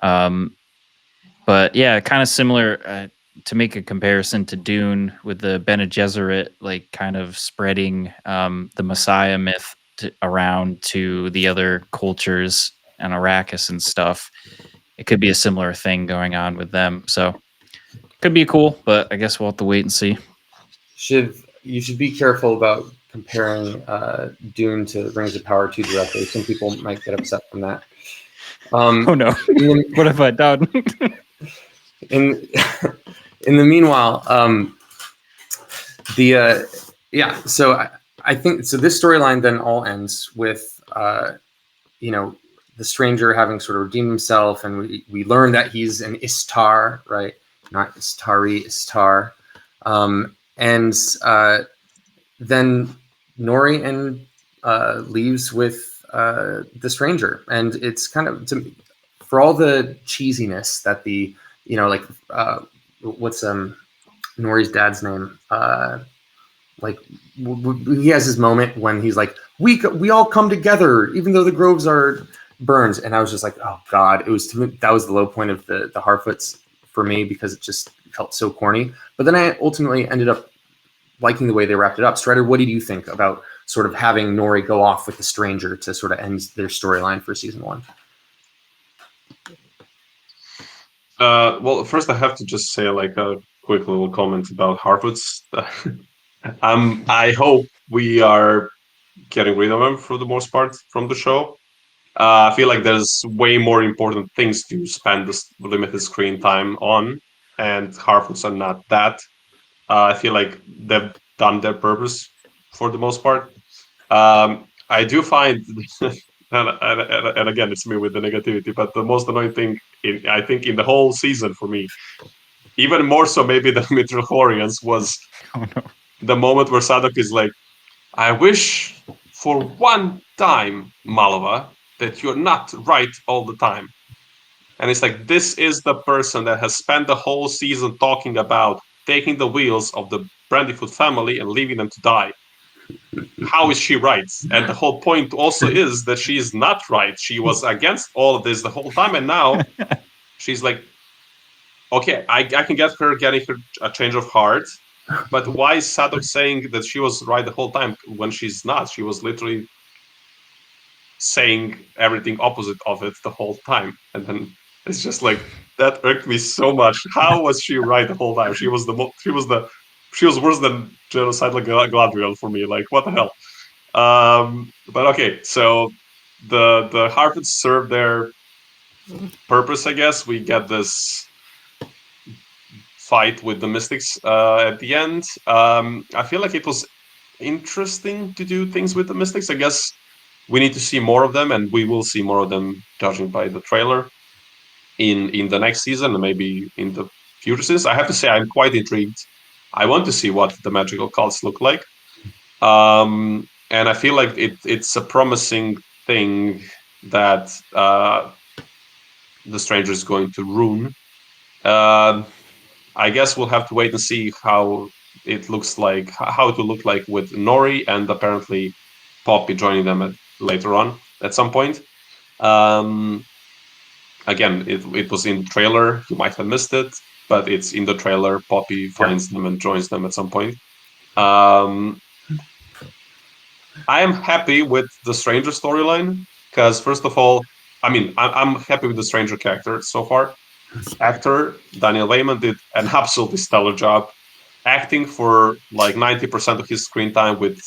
But yeah, kind of similar to make a comparison to Dune with the Bene Gesserit, like kind of spreading the Messiah myth around to the other cultures and Arrakis and stuff. It could be a similar thing going on with them. So could be cool, but I guess we'll have to wait and see. Shiv, you should be careful about comparing Dune to Rings of Power 2 directly. Some people might get upset from that. Oh no. What have I done? in the meanwhile, so I think so this storyline then all ends with the stranger having sort of redeemed himself, and we learn that he's an Istar, right? Not Istari, Istar. And then Nori and leaves with the stranger, and it's kind of, for all the cheesiness that the what's Nori's dad's name? He has his moment when he's like, we all come together, even though the groves are burned, and I was just like, oh god, that was the low point of the Harfoots for me, because it just felt so corny. But then I ultimately ended up liking the way they wrapped it up. Strider, what did you think about sort of having Nori go off with the stranger to sort of end their storyline for season 1? Well, first I have to just say a quick little comment about Harfoots. I hope we are getting rid of them for the most part from the show. I feel like there's way more important things to spend this limited screen time on, and Harfoots are not that. I feel like they've done their purpose for the most part. I do find and again, it's me with the negativity, but the most annoying thing, I think, in the whole season for me, even more so maybe than Mithril was the moment where Sadok is like, I wish for one time, Malva, that you're not right all the time. And it's like, this is the person that has spent the whole season talking about taking the wheels of the Brandyfoot family and leaving them to die. How is she right? And the whole point also is that she is not right. She was against all of this the whole time, and now she's like, okay, I can get her getting her a change of heart, but why is Sadok saying that she was right the whole time when she's not? She was literally saying everything opposite of it the whole time, and then it's just like that irked me so much. How was she right the whole time? She was worse than genocidal Galadriel for me. Like, what the hell? But okay, so the Harfoots serve their purpose, I guess. We get this fight with the Mystics at the end. I feel like it was interesting to do things with the Mystics. I guess we need to see more of them, and we will see more of them, judging by the trailer, in the next season and maybe in the future seasons. I have to say, I'm quite intrigued. I want to see what the magical cults look like. And I feel like it's a promising thing that the stranger is going to ruin. I guess we'll have to wait and see how it looks like, how it will look like with Nori and apparently Poppy joining them later on at some point. Again, it was in the trailer. You might have missed it, but it's in the trailer. Poppy finds them and joins them at some point. I am happy with the Stranger storyline because, first of all, I mean, I'm happy with the Stranger character so far. Actor Daniel Wayman did an absolutely stellar job acting for like 90% of his screen time with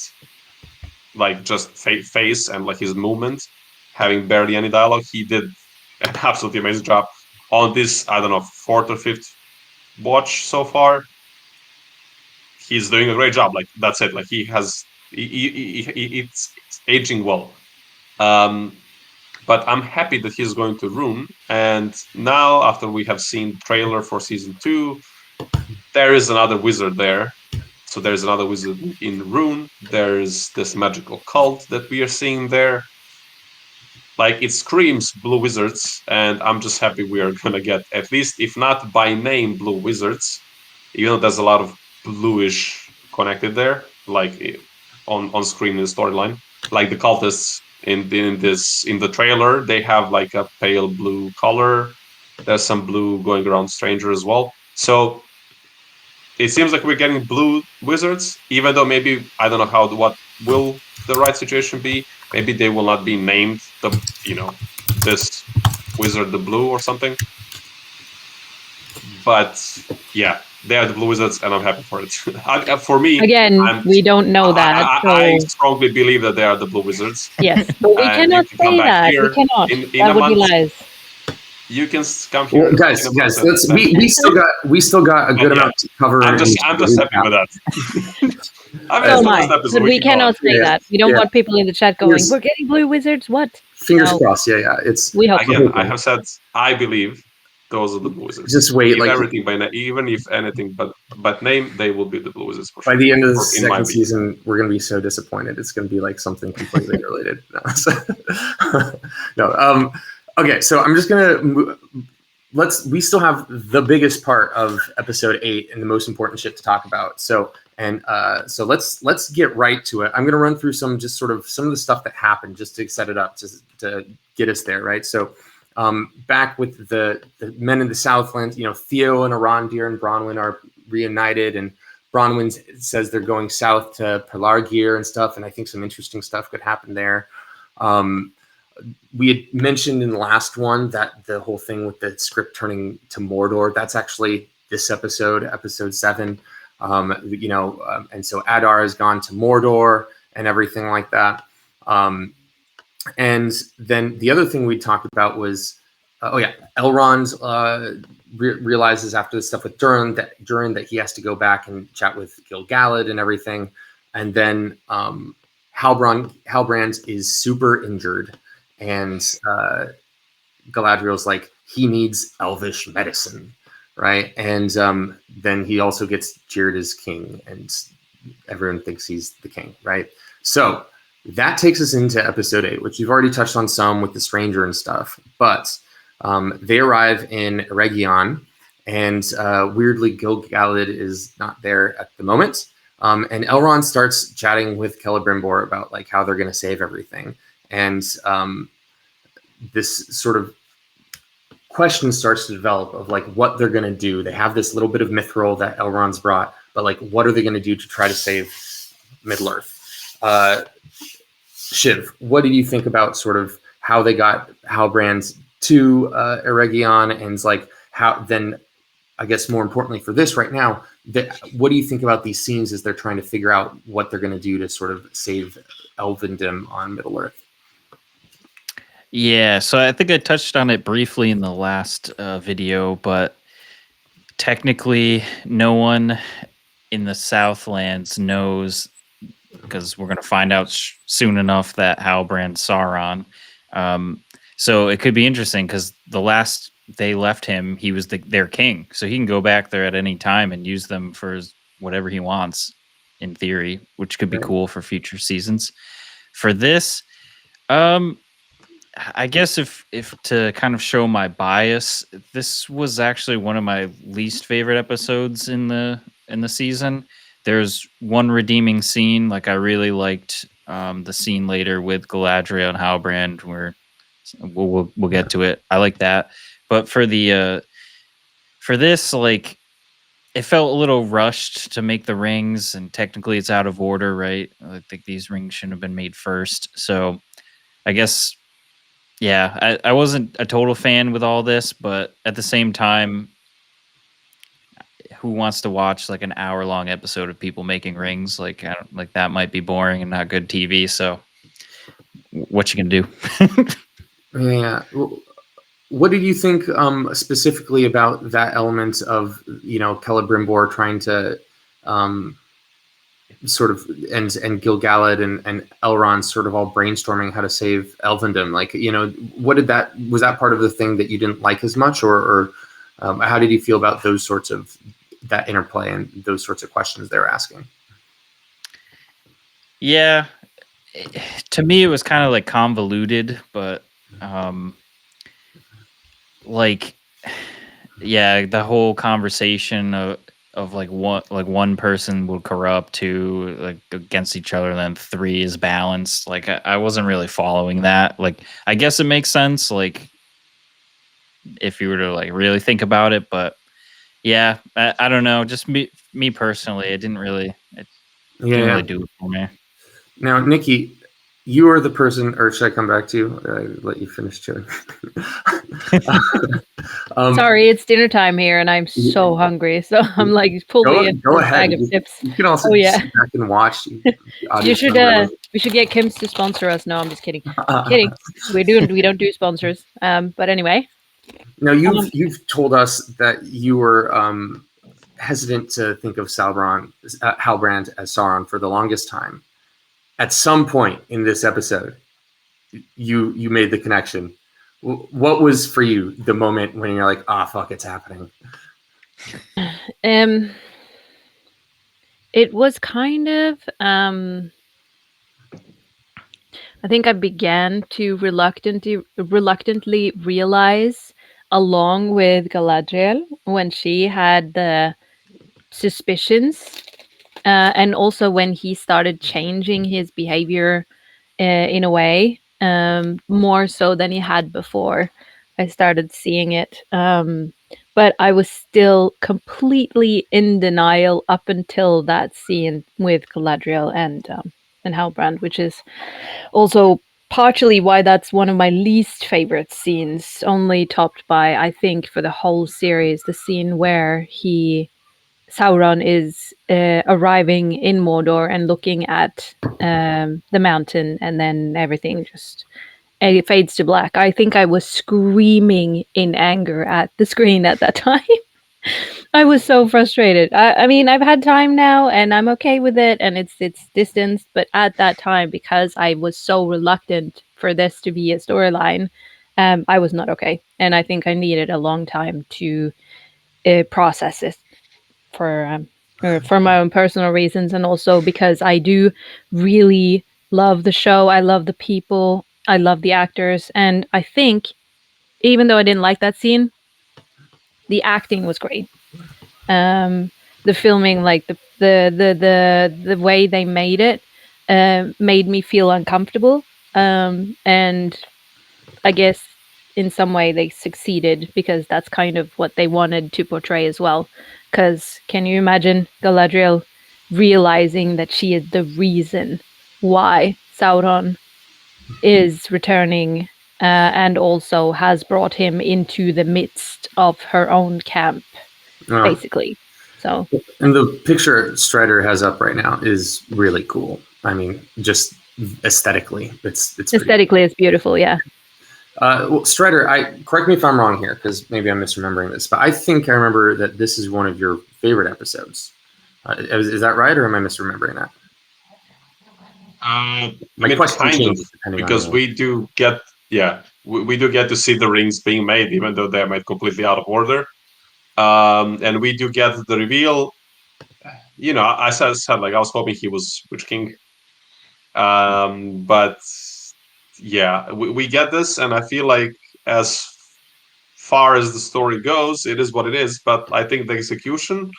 like just face and like his movement, having barely any dialogue. He did an absolutely amazing job on this, I don't know, 4th or 5th watch so far. He's doing a great job. Like, that's it. Like, it's aging well. But I'm happy that he's going to Rune. And now, after we have seen the trailer for season 2, there is another wizard there. So there's another wizard in Rune. There's this magical cult that we are seeing there. Like, it screams blue wizards, and I'm just happy we are gonna get, at least, if not by name, blue wizards. Even though there's a lot of bluish connected there, like on screen in the storyline. Like the cultists in the trailer, they have like a pale blue color. There's some blue going around Stranger as well. So it seems like we're getting blue wizards, even though maybe, I don't know what will the right situation be. Maybe they will not be named this wizard the blue or something. But yeah, they are the blue wizards, and I'm happy for it. For me, again, we don't know that. I strongly believe that they are the blue wizards. Yes, but we cannot say that. We cannot. That would be lies. You can come here, well, guys. We still got a good amount to cover. I'm just happy with that. But we cannot say that. We don't want people in the chat going, "We're getting blue wizards." What? Fingers crossed. Yeah. We hope. Again, I have said I believe those are the blue wizards. Just wait, like everything by name, even if anything but name, they will be the blue wizards for sure. By the end of the second season, we're going to be so disappointed. It's going to be like something completely related. No. Okay, so I'm just gonna we still have the biggest part of episode 8 and the most important shit to talk about. So let's get right to it. I'm gonna run through some of the stuff that happened just to set it up to get us there, right? So back with the men in the Southland, Theo and Arondir and Bronwyn are reunited, and Bronwyn says they're going south to Pelargir and stuff, and I think some interesting stuff could happen there. We had mentioned in the last one that the whole thing with the script turning to Mordor, that's actually this episode 7. And so Adar has gone to Mordor and everything like that. And then the other thing we talked about was, Elrond realizes after the stuff with Durin that he has to go back and chat with Gil-galad and everything. And then Halbrand is super injured. and Galadriel's like, he needs elvish medicine, right? And then he also gets cheered as king, and everyone thinks he's the king, right? So that takes us into episode 8, which you've already touched on some with the stranger and stuff. But they arrive in Eregion, and weirdly, Gil-galad is not there at the moment. And Elrond starts chatting with Celebrimbor about like how they're going to save everything. And this sort of question starts to develop of like what they're going to do. They have this little bit of mithril that Elrond's brought, but like what are they going to do to try to save Middle-earth? Shiv, what did you think about sort of how they got Halbrand to Eregion, and like how then, I guess more importantly for this right now, what do you think about these scenes as they're trying to figure out what they're going to do to sort of save Elvendom on Middle-earth? Yeah, so I think I touched on it briefly in the last video, but technically no one in the Southlands knows, because we're going to find out soon enough that Halbrand's Sauron. So it could be interesting because the last they left him, he was their king. So he can go back there at any time and use them for whatever he wants, in theory, which could be cool for future seasons. For this, I guess if to kind of show my bias, this was actually one of my least favorite episodes in the season. There's one redeeming scene, like I really liked the scene later with Galadriel and Halbrand, where we'll get to it. I like that, but for the for this, like, it felt a little rushed to make the rings, and technically it's out of order, right? I think these rings shouldn't have been made first. So I guess, yeah, I wasn't a total fan with all this, but at the same time, who wants to watch like an hour-long episode of people making rings? Like, I don't, like that might be boring and not good TV. So, what you gonna do? Yeah. What did you think specifically about that element of, you know, Celebrimbor trying to sort of and Gil-galad and Elrond sort of all brainstorming how to save Elvendom? Like, you know, what did that, was that part of the thing that you didn't like as much, or how did you feel about those sorts of that interplay and those sorts of questions they were asking? Yeah, to me it was kind of like convoluted, but like, yeah, the whole conversation of like one person will corrupt, two like against each other, and then three is balanced. Like I wasn't really following that. Like, I guess it makes sense, like if you were to like really think about it, but yeah, I don't know. Just me personally, it didn't really do it for me. Now, Nikki, you are the person, or should I come back to you? Let you finish chewing. Sorry, it's dinner time here, and I'm so hungry. So I'm like, pull me a bag of chips. You can also sit back and watch. You should. We should get Kim's to sponsor us. No, I'm just kidding. Kidding. We don't do sponsors. But anyway. Now you've told us that you were hesitant to think of Halbrand as Sauron for the longest time. At some point in this episode, you made the connection. What was for you the moment when you're like, "Ah, fuck, it's happening"? It was kind of. I think I began to reluctantly realize, along with Galadriel, when she had the suspicions, and also when he started changing his behavior in a way, more so than he had before. I started seeing it, but I was still completely in denial up until that scene with Galadriel and Halbrand, which is also partially why that's one of my least favorite scenes, only topped by, I think, for the whole series, the scene where Sauron is arriving in Mordor and looking at the mountain, and then everything just it fades to black. I think I was screaming in anger at the screen at that time. I was so frustrated. I mean, I've had time now, and I'm okay with it, and it's distanced. But at that time, because I was so reluctant for this to be a storyline, I was not okay, and I think I needed a long time to process it for my own personal reasons, and also because I do really love the show. I love the people. I love the actors, and I think even though I didn't like that scene, the acting was great. The filming, like the way they made it, made me feel uncomfortable. And I guess in some way they succeeded because that's kind of what they wanted to portray as well. Because can you imagine Galadriel realizing that she is the reason why Sauron is returning, and also has brought him into the midst of her own camp, basically. So, and the picture Strider has up right now is really cool. I mean, just aesthetically, it's aesthetically, it's beautiful. Yeah. Well, Strider, correct me if I'm wrong here, because maybe I'm misremembering this, but I think I remember that this is one of your favorite episodes. Is that right, or am I misremembering that? I mean, kind of, because we do get to see the rings being made, even though they're made completely out of order. And we do get the reveal. You know, I said like I was hoping he was Witch King, but yeah, we get this, and I feel like as far as the story goes, it is what it is. But I think the execution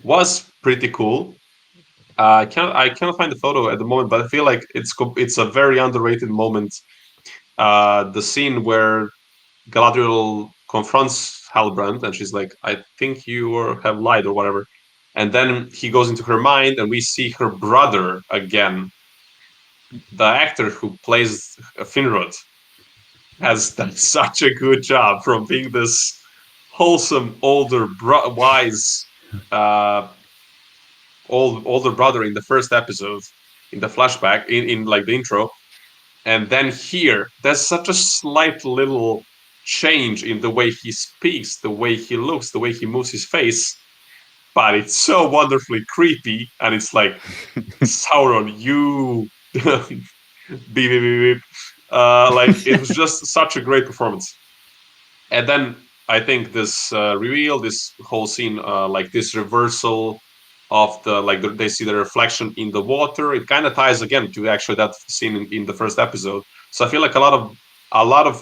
was pretty cool. I cannot find the photo at the moment, but I feel like it's a very underrated moment. The scene where Galadriel confronts Halbrand, and she's like, "I think you have lied or whatever," and then he goes into her mind, and we see her brother again. The actor who plays Finrod has done such a good job from being this wholesome, older, wise, older brother in the first episode, in the flashback, in like the intro, and then here there's such a slight little change in the way he speaks, the way he looks, the way he moves his face, but it's so wonderfully creepy, and it's like, Sauron, you beep, beep, beep, beep. Like, it was just such a great performance. And then I think this reveal, this whole scene, like this reversal of they see the reflection in the water. It kind of ties again to actually that scene in the first episode. So I feel like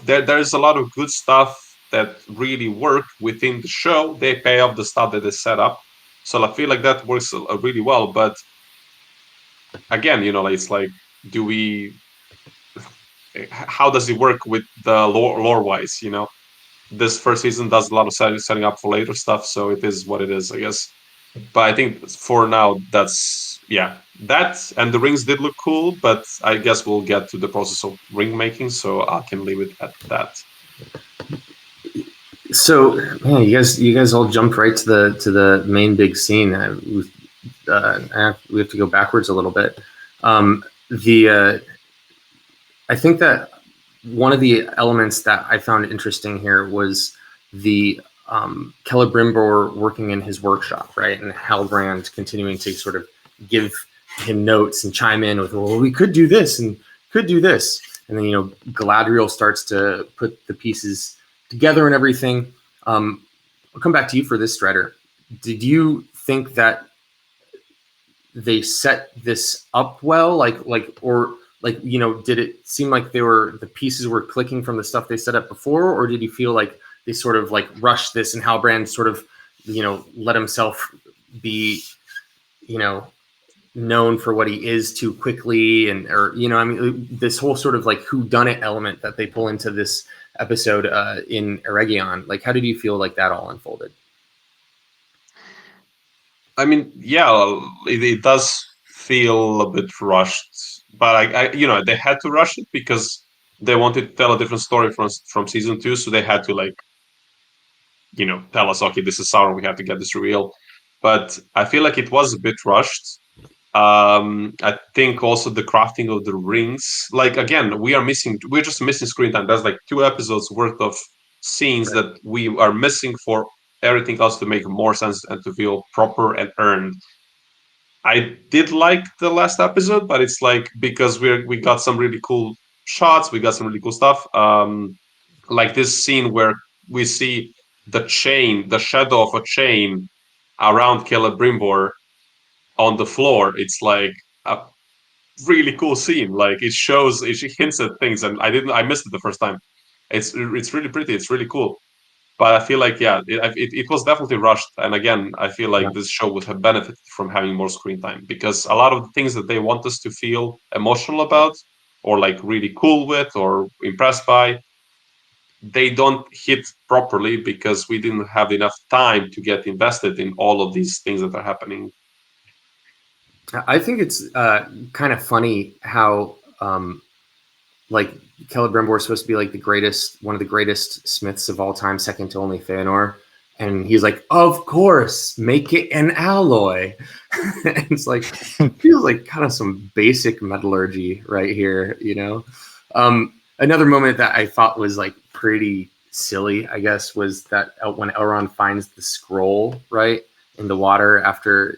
there's a lot of good stuff that really work within the show. They pay off the stuff that they set up. So I feel like that works really well. But again, you know, it's like, how does it work with the lore wise? You know, this first season does a lot of setting up for later stuff, so it is what it is, I guess. But I think for now, that and the rings did look cool, but I guess we'll get to the process of ring making, so I can leave it at that. So, man, you guys all jumped right to the main big scene. We have to go backwards a little bit. I think that one of the elements that I found interesting here was the Celebrimbor working in his workshop, right? And Halbrand continuing to sort of give him notes and chime in with, well, we could do this and could do this. And then, you know, Galadriel starts to put the pieces together and everything. I'll come back to you for this, Strider. Did you think that they set this up well? You know, did it seem like the pieces were clicking from the stuff they set up before, or did you feel like they sort of like rushed this and Halbrand sort of, you know, let himself be, you know, known for what he is too quickly, or you know, I mean, this whole sort of like whodunit element that they pull into this episode in Eregion, like how did you feel like that all unfolded? I mean, yeah, it does feel a bit rushed, but I you know, they had to rush it because they wanted to tell a different story from season 2, so they had to, like, you know, tell us, okay, this is Sauron, we have to get this reveal. But I feel like it was a bit rushed. I think also the crafting of the rings, like, again, we're just missing screen time. There's like 2 episodes worth of scenes that we are missing for everything else to make more sense and to feel proper and earned. I did like the last episode, but it's like because we got some really cool shots, we got some really cool stuff. Like this scene where we see the chain, the shadow of a chain around Celebrimbor on the floor. It's like a really cool scene. Like it shows, it hints at things, and I missed it the first time. It's really pretty. It's really cool. But I feel like it was definitely rushed. And again, I feel like this show would have benefited from having more screen time because a lot of the things that they want us to feel emotional about, or like really cool with, or impressed by, they don't hit properly because we didn't have enough time to get invested in all of these things that are happening. I think it's kind of funny how like Celebrimbor is supposed to be like one of the greatest smiths of all time, second to only Feanor. And he's like, of course, make it an alloy. And it's like, feels like kind of some basic metallurgy right here, you know? Another moment that I thought was like pretty silly, I guess, was that when Elrond finds the scroll, right, in the water after,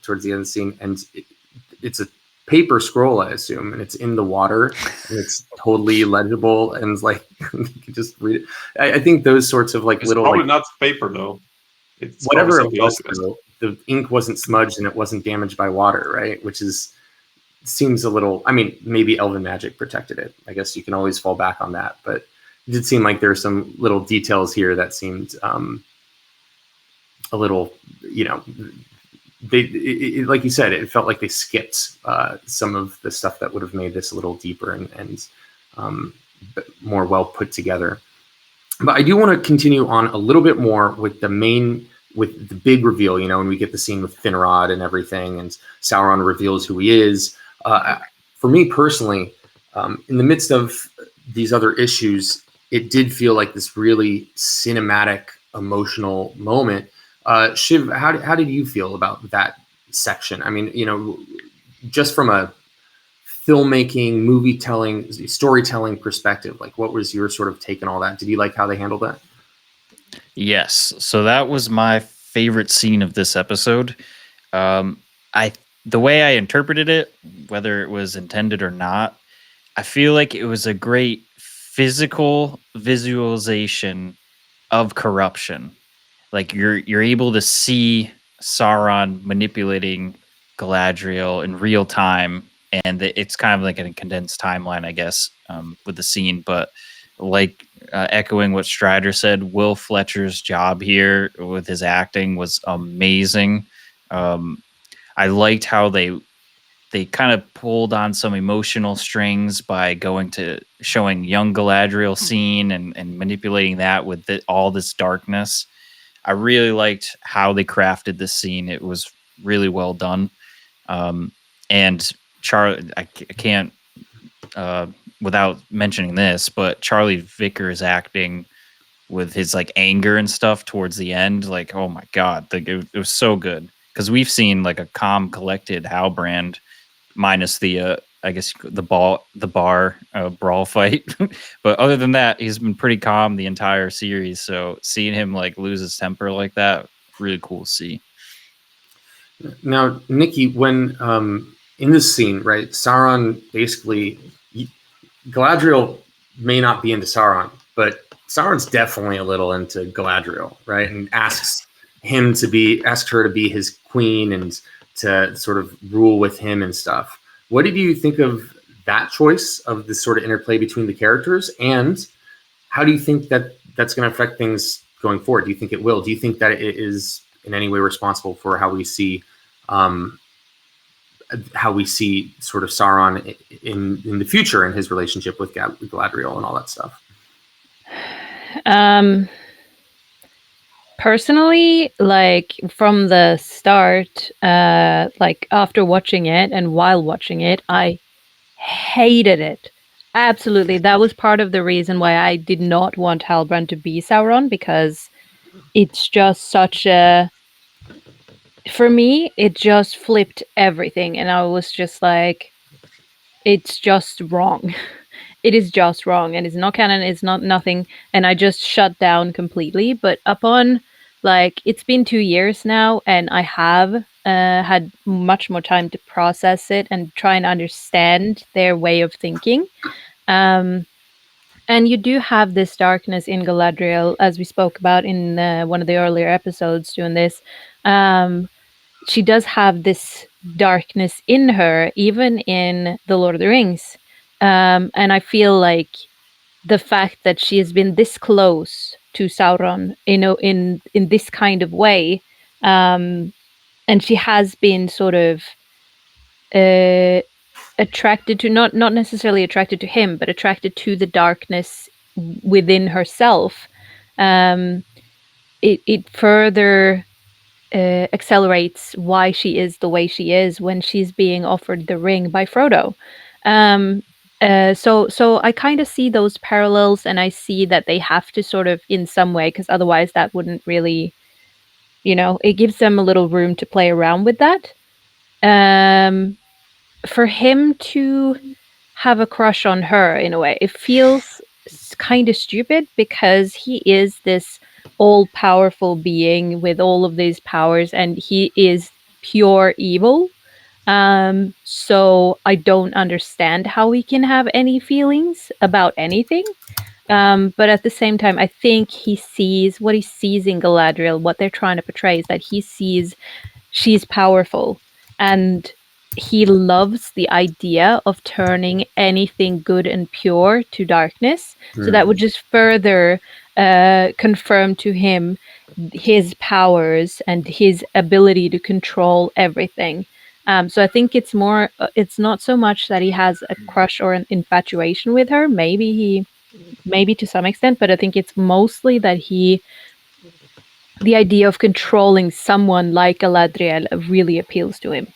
towards the end of the scene. And it's a paper scroll, I assume, and it's in the water and it's totally legible and it's like you can just read it. I think those sorts of it's little probably not paper though. It's whatever it was, else. the ink wasn't smudged and it wasn't damaged by water, right? Which seems a little. I mean, maybe elven magic protected it. I guess you can always fall back on that, but it did seem like there were some little details here that seemed a little, like you said, it felt like they skipped some of the stuff that would have made this a little deeper and more well put together. But I do want to continue on a little bit more with the big reveal, when we get the scene with Finrod and everything, and Sauron reveals who he is. For me personally, in the midst of these other issues, it did feel like this really cinematic, emotional moment. Shiv, how did you feel about that section? I mean, just from a filmmaking, movie telling, storytelling perspective, like what was your sort of take on all that? Did you like how they handled that? Yes. So that was my favorite scene of this episode. The way I interpreted it, whether it was intended or not, I feel like it was a great physical visualization of corruption. Like you're able to see Sauron manipulating Galadriel in real time, and it's kind of like a condensed timeline, I guess, with the scene. But like echoing what Strider said, Will Fletcher's job here with his acting was amazing. I liked how they kind of pulled on some emotional strings by going to showing young Galadriel scene and manipulating that with all this darkness. I really liked how they crafted this scene. It was really well done. And Charlie, I can't, without mentioning this, but Charlie Vickers acting with his like anger and stuff towards the end, like, oh my God, it was so good. Because we've seen like a calm, collected Halbrand, minus the I guess the bar brawl fight. But other than that, he's been pretty calm the entire series. So seeing him like lose his temper like that, really cool to see. Now, Nikki, when in this scene, right, Sauron basically, Galadriel may not be into Sauron, but Sauron's definitely a little into Galadriel, right? And asks her to be his queen and to sort of rule with him and stuff. What did you think of that choice, of this sort of interplay between the characters? And how do you think that that's going to affect things going forward? Do you think it will? Do you think that it is in any way responsible for how we see sort of Sauron in the future and his relationship with Galadriel and all that stuff? Personally, like from the start, like after watching it and while watching it, I hated it. Absolutely. That was part of the reason why I did not want Halbrand to be Sauron, because it's just such a... For me, it just flipped everything. And I was just like, it's just wrong. It is just wrong. And it's not canon. It's not nothing. And I just shut down completely. But upon Like, it's been 2 years now, and I have had much more time to process it and try and understand their way of thinking. And you do have this darkness in Galadriel, as we spoke about in one of the earlier episodes doing this. She does have this darkness in her, even in The Lord of the Rings. And I feel like the fact that she has been this close to Sauron, in this kind of way, and she has been sort of attracted to, not necessarily attracted to him, but attracted to the darkness within herself. It further accelerates why she is the way she is when she's being offered the ring by Frodo. So I kind of see those parallels, and I see that they have to sort of, in some way, because otherwise that wouldn't really, it gives them a little room to play around with that. For him to have a crush on her, in a way, it feels kind of stupid, because he is this all-powerful being with all of these powers, and he is pure evil. So I don't understand how he can have any feelings about anything. But at the same time, I think he sees what he sees in Galadriel. What they're trying to portray is that he sees she's powerful, and he loves the idea of turning anything good and pure to darkness. So that would just further confirm to him his powers and his ability to control everything. So I think it's more, it's not so much that he has a crush or an infatuation with her. Maybe to some extent, but I think it's mostly that the idea of controlling someone like Galadriel really appeals to him.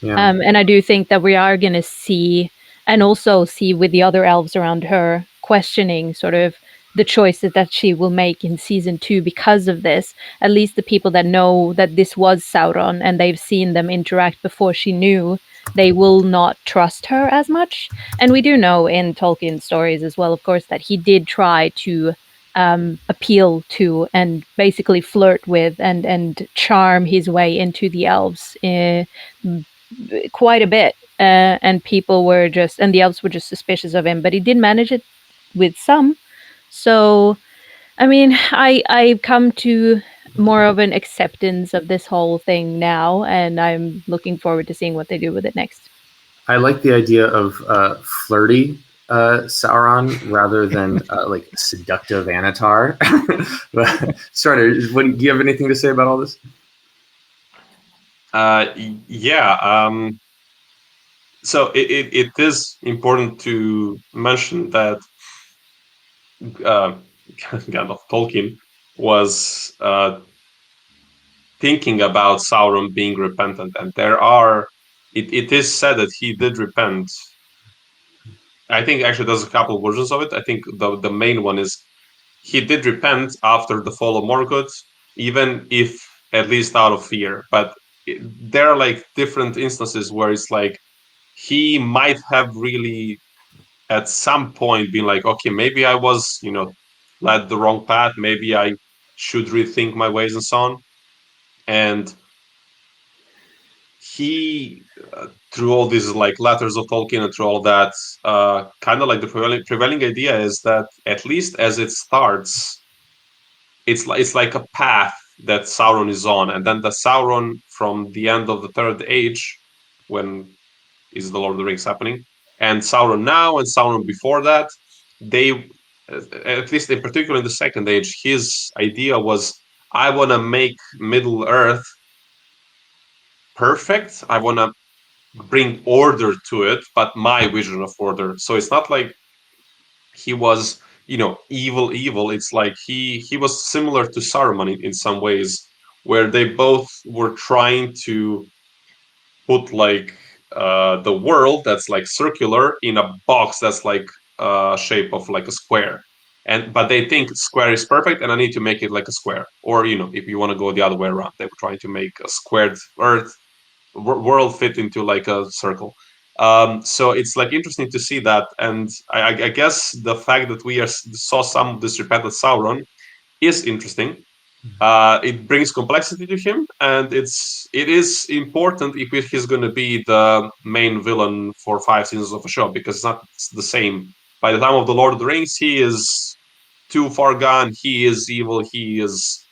Yeah. And I do think that we are going to see, and also see with the other elves around her, questioning sort of the choices that she will make in season 2 because of this. At least the people that know that this was Sauron and they've seen them interact before she knew, they will not trust her as much. And we do know in Tolkien's stories as well, of course, that he did try to appeal to and basically flirt with and charm his way into the elves quite a bit. And people were just, and the elves were just suspicious of him, but he did manage it with some. So, I mean, I've come to more of an acceptance of this whole thing now, and I'm looking forward to seeing what they do with it next. I like the idea of flirty Sauron rather than like seductive Anatar. But, Strider, do you have anything to say about all this? Yeah. So it is important to mention that Gandalf Tolkien was thinking about Sauron being repentant, and it is said that he did repent. I think actually there's a couple of versions of it. I think the main one is he did repent after the fall of Morgoth, even if at least out of fear. But there are like different instances where it's like he might have really at some point been like, okay, maybe I was, led the wrong path. Maybe I should rethink my ways and so on. And he, through all these like letters of Tolkien and through all that, kind of like the prevailing idea is that at least as it starts, it's like a path that Sauron is on, and then the Sauron from the end of the Third Age, when is the Lord of the Rings happening, and Sauron now and Sauron before that, they, at least in particular in the Second Age, his idea was, I want to make Middle Earth perfect. I want to bring order to it, but my vision of order. So it's not like he was, evil. It's like he was similar to Saruman in some ways, where they both were trying to put like the world that's like circular in a box that's like shape of like a square. But they think square is perfect, and I need to make it like a square. Or if you want to go the other way around, they were trying to make a squared Earth world fit into like a circle. So it's like interesting to see that, and I guess the fact that we saw some of this repentant Sauron is interesting. It brings complexity to him, and it is important if he's going to be the main villain for 5 seasons of a show, because it's not the same. By the time of the Lord of the Rings, he is too far gone. He is evil. He is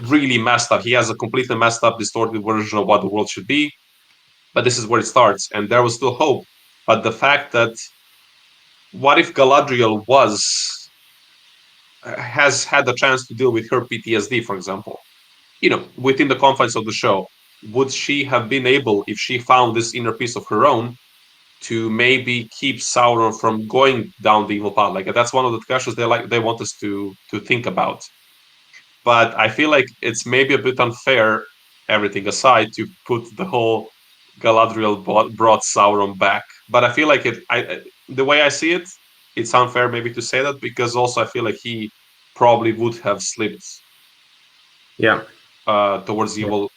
really messed up. He has a completely messed up, distorted version of what the world should be. But this is where it starts, and there was still hope. But the fact that what if Galadriel has had the chance to deal with her PTSD, for example, within the confines of the show, would she have been able, if she found this inner peace of her own, to maybe keep Sauron from going down the evil path? Like, that's one of the questions they want us to think about. But I feel like it's maybe a bit unfair, everything aside, to put the whole Galadriel brought Sauron back. But I feel like the way I see it, it's unfair maybe to say that, because also I feel like he probably would have slipped towards evil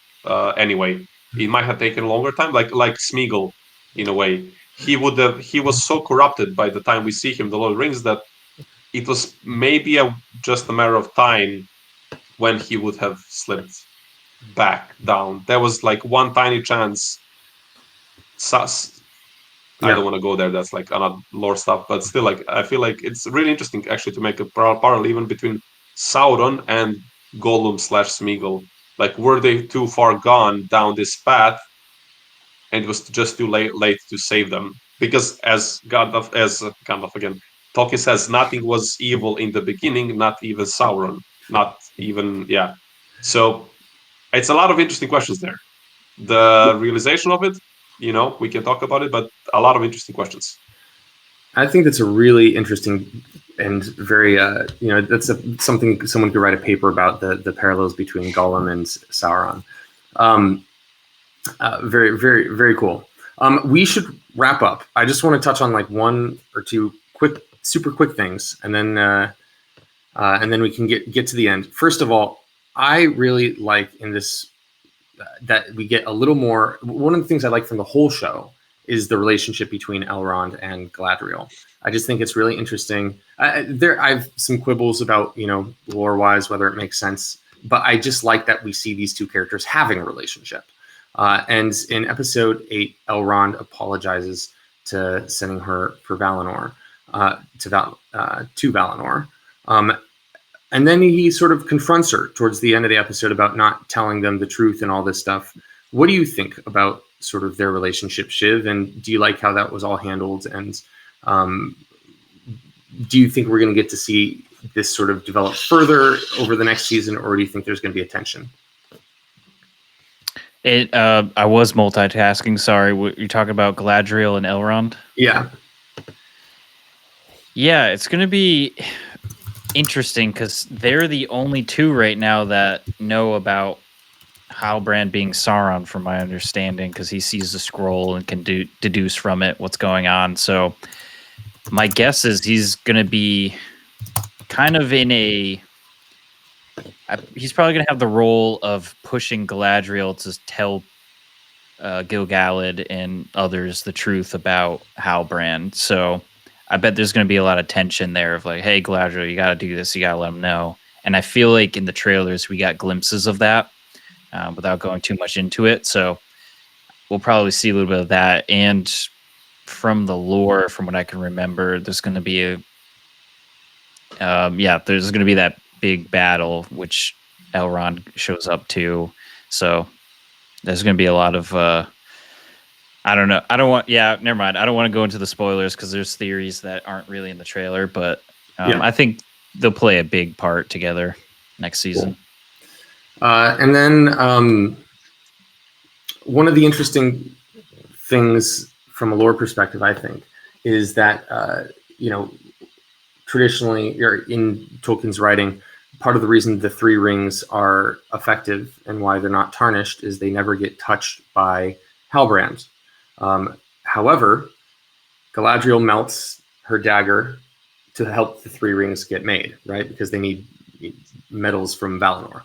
anyway. It might have taken a longer time, like Smeagol, in a way. He was so corrupted by the time we see him, the Lord of the Rings, that it was maybe just a matter of time when he would have slipped back down. There was like one tiny chance. I don't want to go there. That's like another lore stuff, but still, like, I feel like it's really interesting actually to make a parallel even between Sauron and Gollum / Smeagol. Like, were they too far gone down this path, and it was just too late to save them? Because as Gandalf again, Tolkien says, nothing was evil in the beginning, not even Sauron, not even So it's a lot of interesting questions there. The realization of it, we can talk about it, but a lot of interesting questions. I think that's a really interesting and very, that's something someone could write a paper about, the parallels between Gollum and Sauron. Very, very, very cool. We should wrap up. I just want to touch on like one or two super quick things, and then we can get to the end. First of all, I really like in this that we get a little more. One of the things I like from the whole show is the relationship between Elrond and Galadriel. I just think it's really interesting. I have some quibbles about, lore-wise, whether it makes sense, but I just like that we see these two characters having a relationship. And in episode 8, Elrond apologizes to sending her for Valinor, to Valinor. And then he sort of confronts her towards the end of the episode about not telling them the truth and all this stuff. What do you think about sort of their relationship, Shiv? And do you like how that was all handled? And do you think we're going to get to see this sort of develop further over the next season, or do you think there's going to be a tension? I was multitasking. Sorry, you're talking about Galadriel and Elrond? Yeah. Yeah, it's going to be interesting because they're the only two right now that know about Halbrand being Sauron, from my understanding, because he sees the scroll and can deduce from it what's going on. So my guess is he's going to be kind of he's probably going to have the role of pushing Galadriel to tell Gil-galad and others the truth about Halbrand. So I bet there's going to be a lot of tension there of like, hey, Galadriel, you got to do this. You got to let them know. And I feel like in the trailers, we got glimpses of that without going too much into it. So we'll probably see a little bit of that. And from the lore, from what I can remember, there's going to be there's going to be that big battle, which Elrond shows up to. So there's going to be a lot of, I don't know. Never mind. I don't want to go into the spoilers because there's theories that aren't really in the trailer, but I think they'll play a big part together next season. Cool. And then one of the interesting things from a lore perspective, I think, is that, traditionally, or in Tolkien's writing, part of the reason the three rings are effective and why they're not tarnished is they never get touched by Halbrand. However, Galadriel melts her dagger to help the three rings get made, right? Because they need metals from Valinor.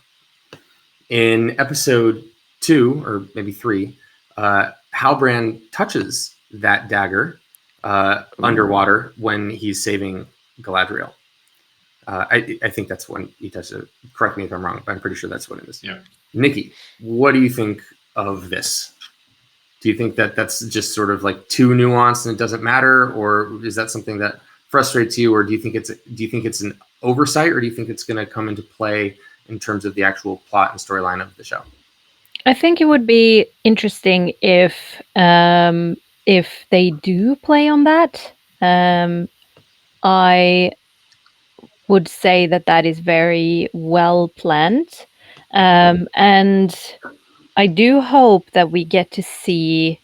In episode 2, or maybe 3, Halbrand touches that dagger underwater when he's saving Galadriel. I think that's when he touched it. Correct me if I'm wrong, but I'm pretty sure that's what it is. Yeah. Nikki, what do you think of this? Do you think that that's just sort of like too nuanced and it doesn't matter, or is that something that frustrates you, or do you think it's an oversight, or do you think it's going to come into play in terms of the actual plot and storyline of the show? I think it would be interesting if they do play on that. I would say that is very well planned, and I do hope that we get to see.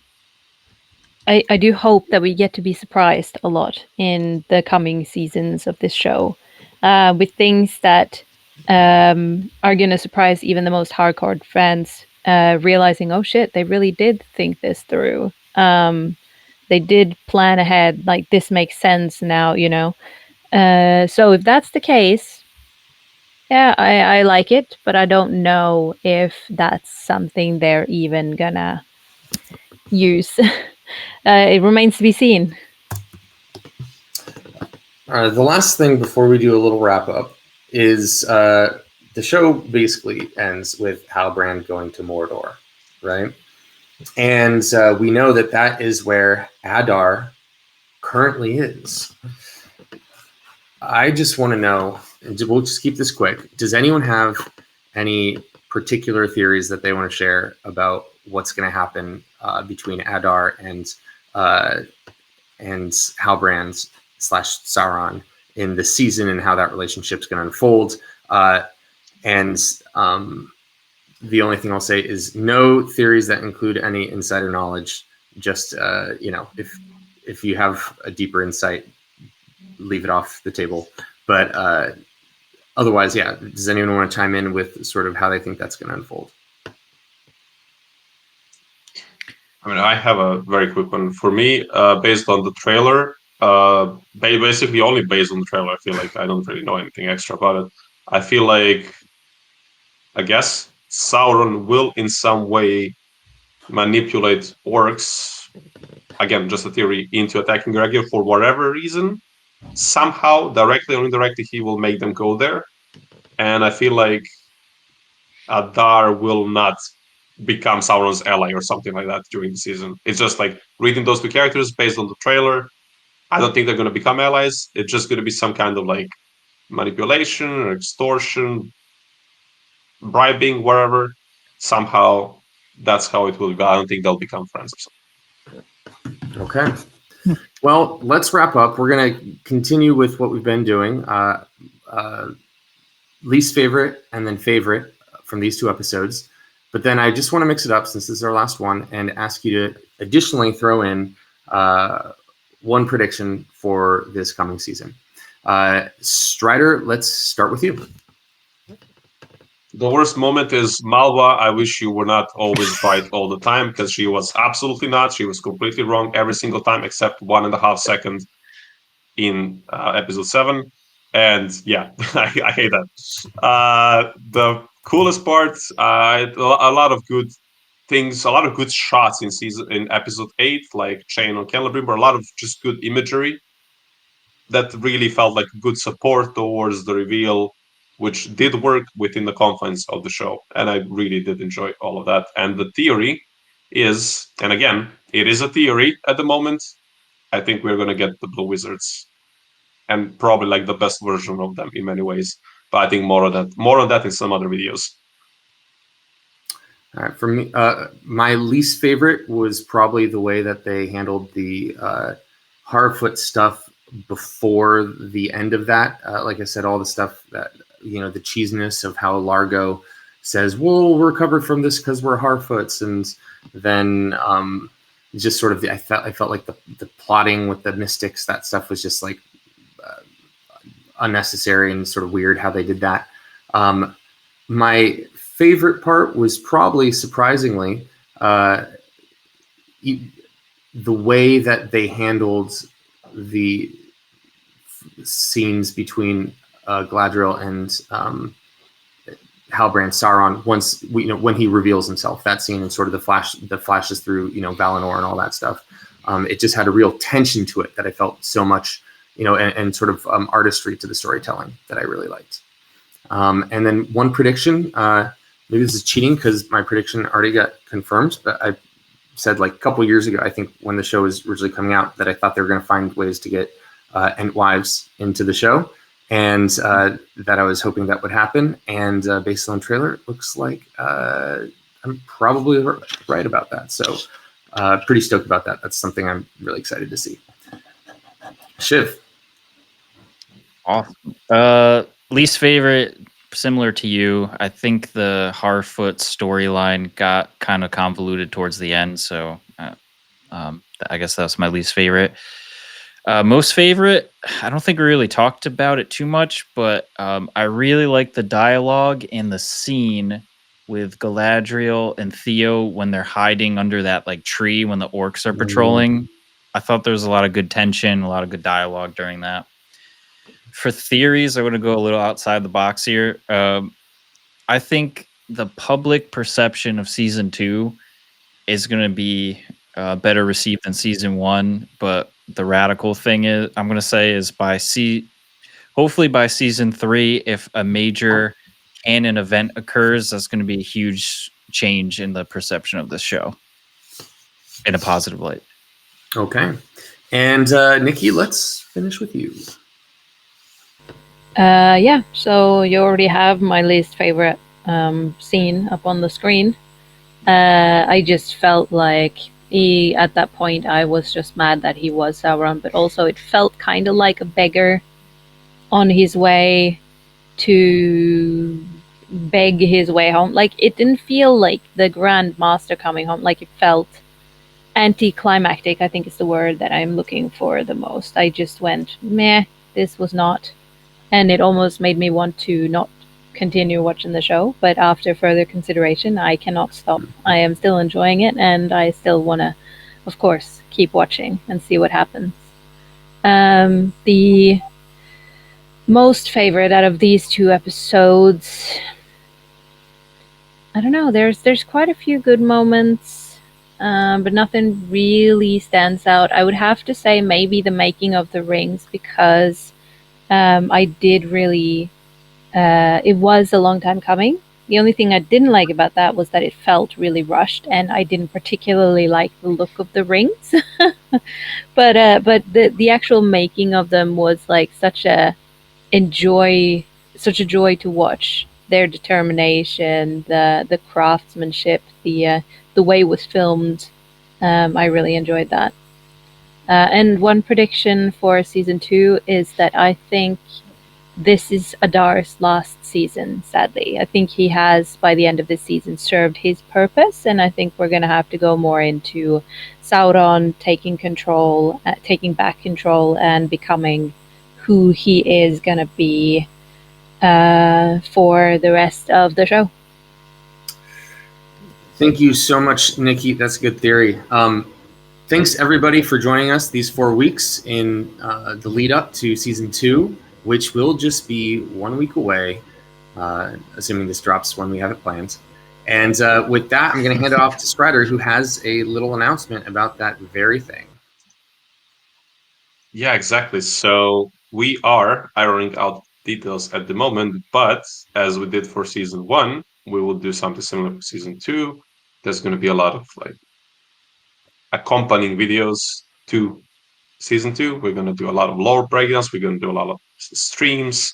I do hope that we get to be surprised a lot in the coming seasons of this show, with things that are going to surprise even the most hardcore fans, realizing, oh shit, they really did think this through. They did plan ahead, like this makes sense now, you know. So if that's the case, yeah, I like it, but I don't know if that's something they're even gonna use. It remains to be seen. The last thing before we do a little wrap up is the show basically ends with Halbrand going to Mordor, right? And we know that is where Adar currently is. I just want to know, and we'll just keep this quick. Does anyone have any particular theories that they want to share about what's going to happen between Adar and Halbrand / Sauron in the season, and how that relationship's going to unfold? And the only thing I'll say is no theories that include any insider knowledge. Just if you have a deeper insight, leave it off the table. But otherwise, yeah. Does anyone want to chime in with sort of how they think that's going to unfold? I mean, I have a very quick one. For me, based on the trailer, basically only based on the trailer, I feel like I don't really know anything extra about it. I feel like, I guess, Sauron will in some way manipulate orcs, again, just a theory, into attacking Galadriel for whatever reason. Somehow, directly or indirectly, he will make them go there. And I feel like Adar will not become Sauron's ally or something like that during the season. It's just like reading those two characters based on the trailer. I don't think they're going to become allies. It's just going to be some kind of like manipulation or extortion, bribing, whatever. Somehow that's how it will go. I don't think they'll become friends or something. Okay. Well, let's wrap up. We're going to continue with what we've been doing. Least favorite and then favorite from these two episodes. But then I just want to mix it up since this is our last one and ask you to additionally throw in one prediction for this coming season. Strider, let's start with you. The worst moment is Malva. I wish you were not always right all the time, because she was absolutely not. She was completely wrong every single time except 1.5 seconds in episode 7. And yeah, I hate that. The coolest part, a lot of good things, a lot of good shots in episode 8, like Chain on Celeborn, a lot of just good imagery that really felt like good support towards the reveal, which did work within the confines of the show. And I really did enjoy all of that. And the theory is, and again, it is a theory at the moment, I think we're going to get the Blue Wizards. And probably like the best version of them in many ways. But I think more on that in some other videos. All right, for me, my least favorite was probably the way that they handled the Harfoot stuff before the end of that. Like I said, all the stuff that, the cheesiness of how Largo says, "Well, we're covered from this because we're Harfoots," and then just sort of I felt like the plotting with the mystics, that stuff was just like unnecessary and sort of weird how they did that. My favorite part was probably, surprisingly, the way that they handled the scenes between Galadriel and Halbrand Sauron once when he reveals himself. That scene and sort of the flashes through Valinor and all that stuff. It just had a real tension to it that I felt so much and sort of artistry to the storytelling that I really liked. And then one prediction, maybe this is cheating because my prediction already got confirmed, but I said like a couple years ago, I think when the show was originally coming out, that I thought they were going to find ways to get Entwives into the show, and that I was hoping that would happen. And based on the trailer, it looks like I'm probably right about that. So pretty stoked about that. That's something I'm really excited to see. Shiv. Awesome. Least favorite, similar to you. I think the Harfoot storyline got kind of convoluted towards the end, so I guess that's my least favorite. Most favorite, I don't think we really talked about it too much, but I really like the dialogue and the scene with Galadriel and Theo when they're hiding under that like tree when the orcs are patrolling. I thought there was a lot of good tension, a lot of good dialogue during that. For theories, I want to go a little outside the box here. I think the public perception of season 2 is going to be better received than season 1, but the radical thing is, I'm going to say, is hopefully by season 3, if a major canon event occurs, that's going to be a huge change in the perception of this show in a positive light. Okay. And Nikki, let's finish with you. Yeah, so you already have my least favorite scene up on the screen. I just felt like at that point, I was just mad that he was Sauron, but also it felt kind of like a beggar on his way to beg his way home. Like, it didn't feel like the Grand Master coming home. Like, it felt anticlimactic, I think is the word that I'm looking for the most. I just went, meh, this was not. And it almost made me want to not continue watching the show, but after further consideration, I cannot stop. I am still enjoying it, and I still want to, of course, keep watching and see what happens. The most favorite out of these 2 episodes, I don't know, there's quite a few good moments, but nothing really stands out. I would have to say maybe the making of the rings, because I did really it was a long time coming. The only thing I didn't like about that was that it felt really rushed, and I didn't particularly like the look of the rings. but the actual making of them was like such a joy to watch. Their determination, the craftsmanship, the way it was filmed. I really enjoyed that. And one prediction for season 2 is that I think this is Adar's last season, sadly. I think he has, by the end of this season, served his purpose, and I think we're going to have to go more into Sauron taking back control, and becoming who he is going to be for the rest of the show. Thank you so much, Nikki. That's a good theory. Thanks, everybody, for joining us these 4 weeks in the lead up to season 2, which will just be 1 week away, assuming this drops when we have it planned. And with that, I'm going to hand it off to Strider, who has a little announcement about that very thing. Yeah, exactly. So we are ironing out details at the moment, but as we did for season 1, we will do something similar for season 2. There's going to be a lot of like accompanying videos to season 2. We're going to do a lot of lore breakdowns. We're going to do a lot of streams.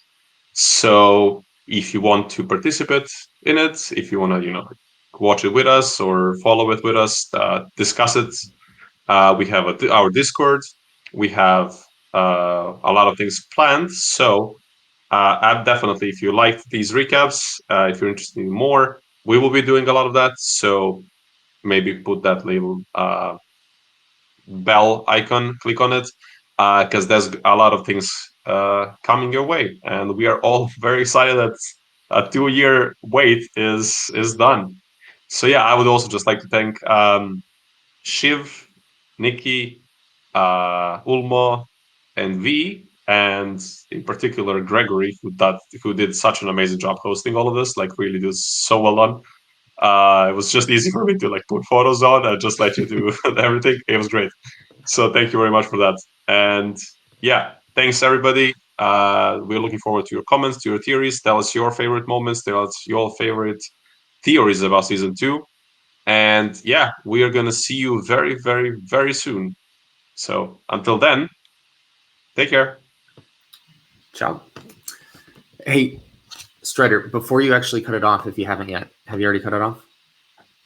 So if you want to participate in it, if you want to, watch it with us or follow it with us, discuss it, we have our Discord. We have a lot of things planned. So definitely, if you like these recaps, if you're interested in more, we will be doing a lot of that. So maybe put that little bell icon, click on it, because there's a lot of things coming your way, and we are all very excited that a 2-year wait is done. So yeah, I would also just like to thank Shiv, Nikki, Ulmo, and V, and in particular Gregory, who did such an amazing job hosting all of this. Like, really did so well done. It was just easy for me to like put photos on and just let you do everything. It was great. So thank you very much for that. And yeah, thanks everybody. We're looking forward to your comments, to your theories. Tell us your favorite moments. Tell us your favorite theories about season 2. And yeah, we are gonna see you very, very, very soon. So until then, take care. Ciao. Hey, Strider, before you actually cut it off, if you haven't yet, have you already cut it off?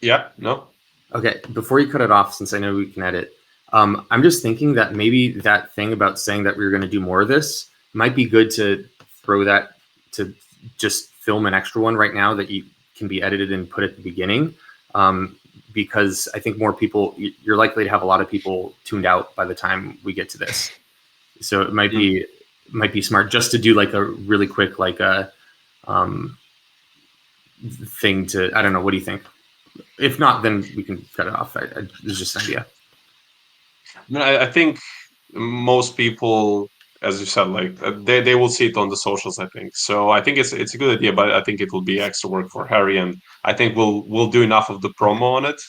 Yeah, no? Okay, before you cut it off, since I know we can edit, I'm just thinking that maybe that thing about saying that we were going to do more of this might be good to throw that, to just film an extra one right now that you can be edited and put at the beginning. Because I think more people, you're likely to have a lot of people tuned out by the time we get to this. So it might be smart just to do like a really quick, like a thing to, I don't know, what do you think? If not, then we can cut it off. It's just an idea. I think most people, as you said, like they will see it on the socials. I think so. I think it's a good idea, but I think it will be extra work for Harry, and I think we'll do enough of the promo on it.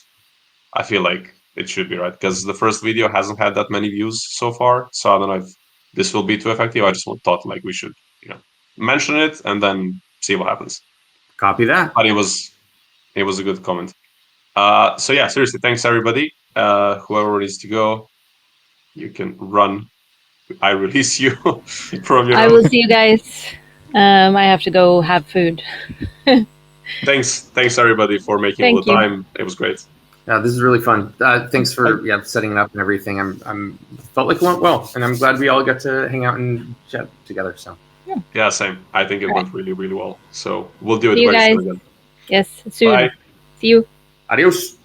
I feel like it should be right because the first video hasn't had that many views so far. So I don't know if this will be too effective. I just thought like we should, mention it and then see what happens. Copy that. But it was a good comment. So yeah, seriously, thanks everybody. Whoever needs to go, you can run. I release you from your. I will see you guys. I have to go have food. Thanks everybody for making all the time. It was great. Yeah, this is really fun. Thanks for setting it up and everything. I'm felt like it went well, and I'm glad we all got to hang out and chat together. So yeah, same. I think it went really, really well. So we'll do it See you very guys. soon again. Yes, soon. Bye. See you. adios.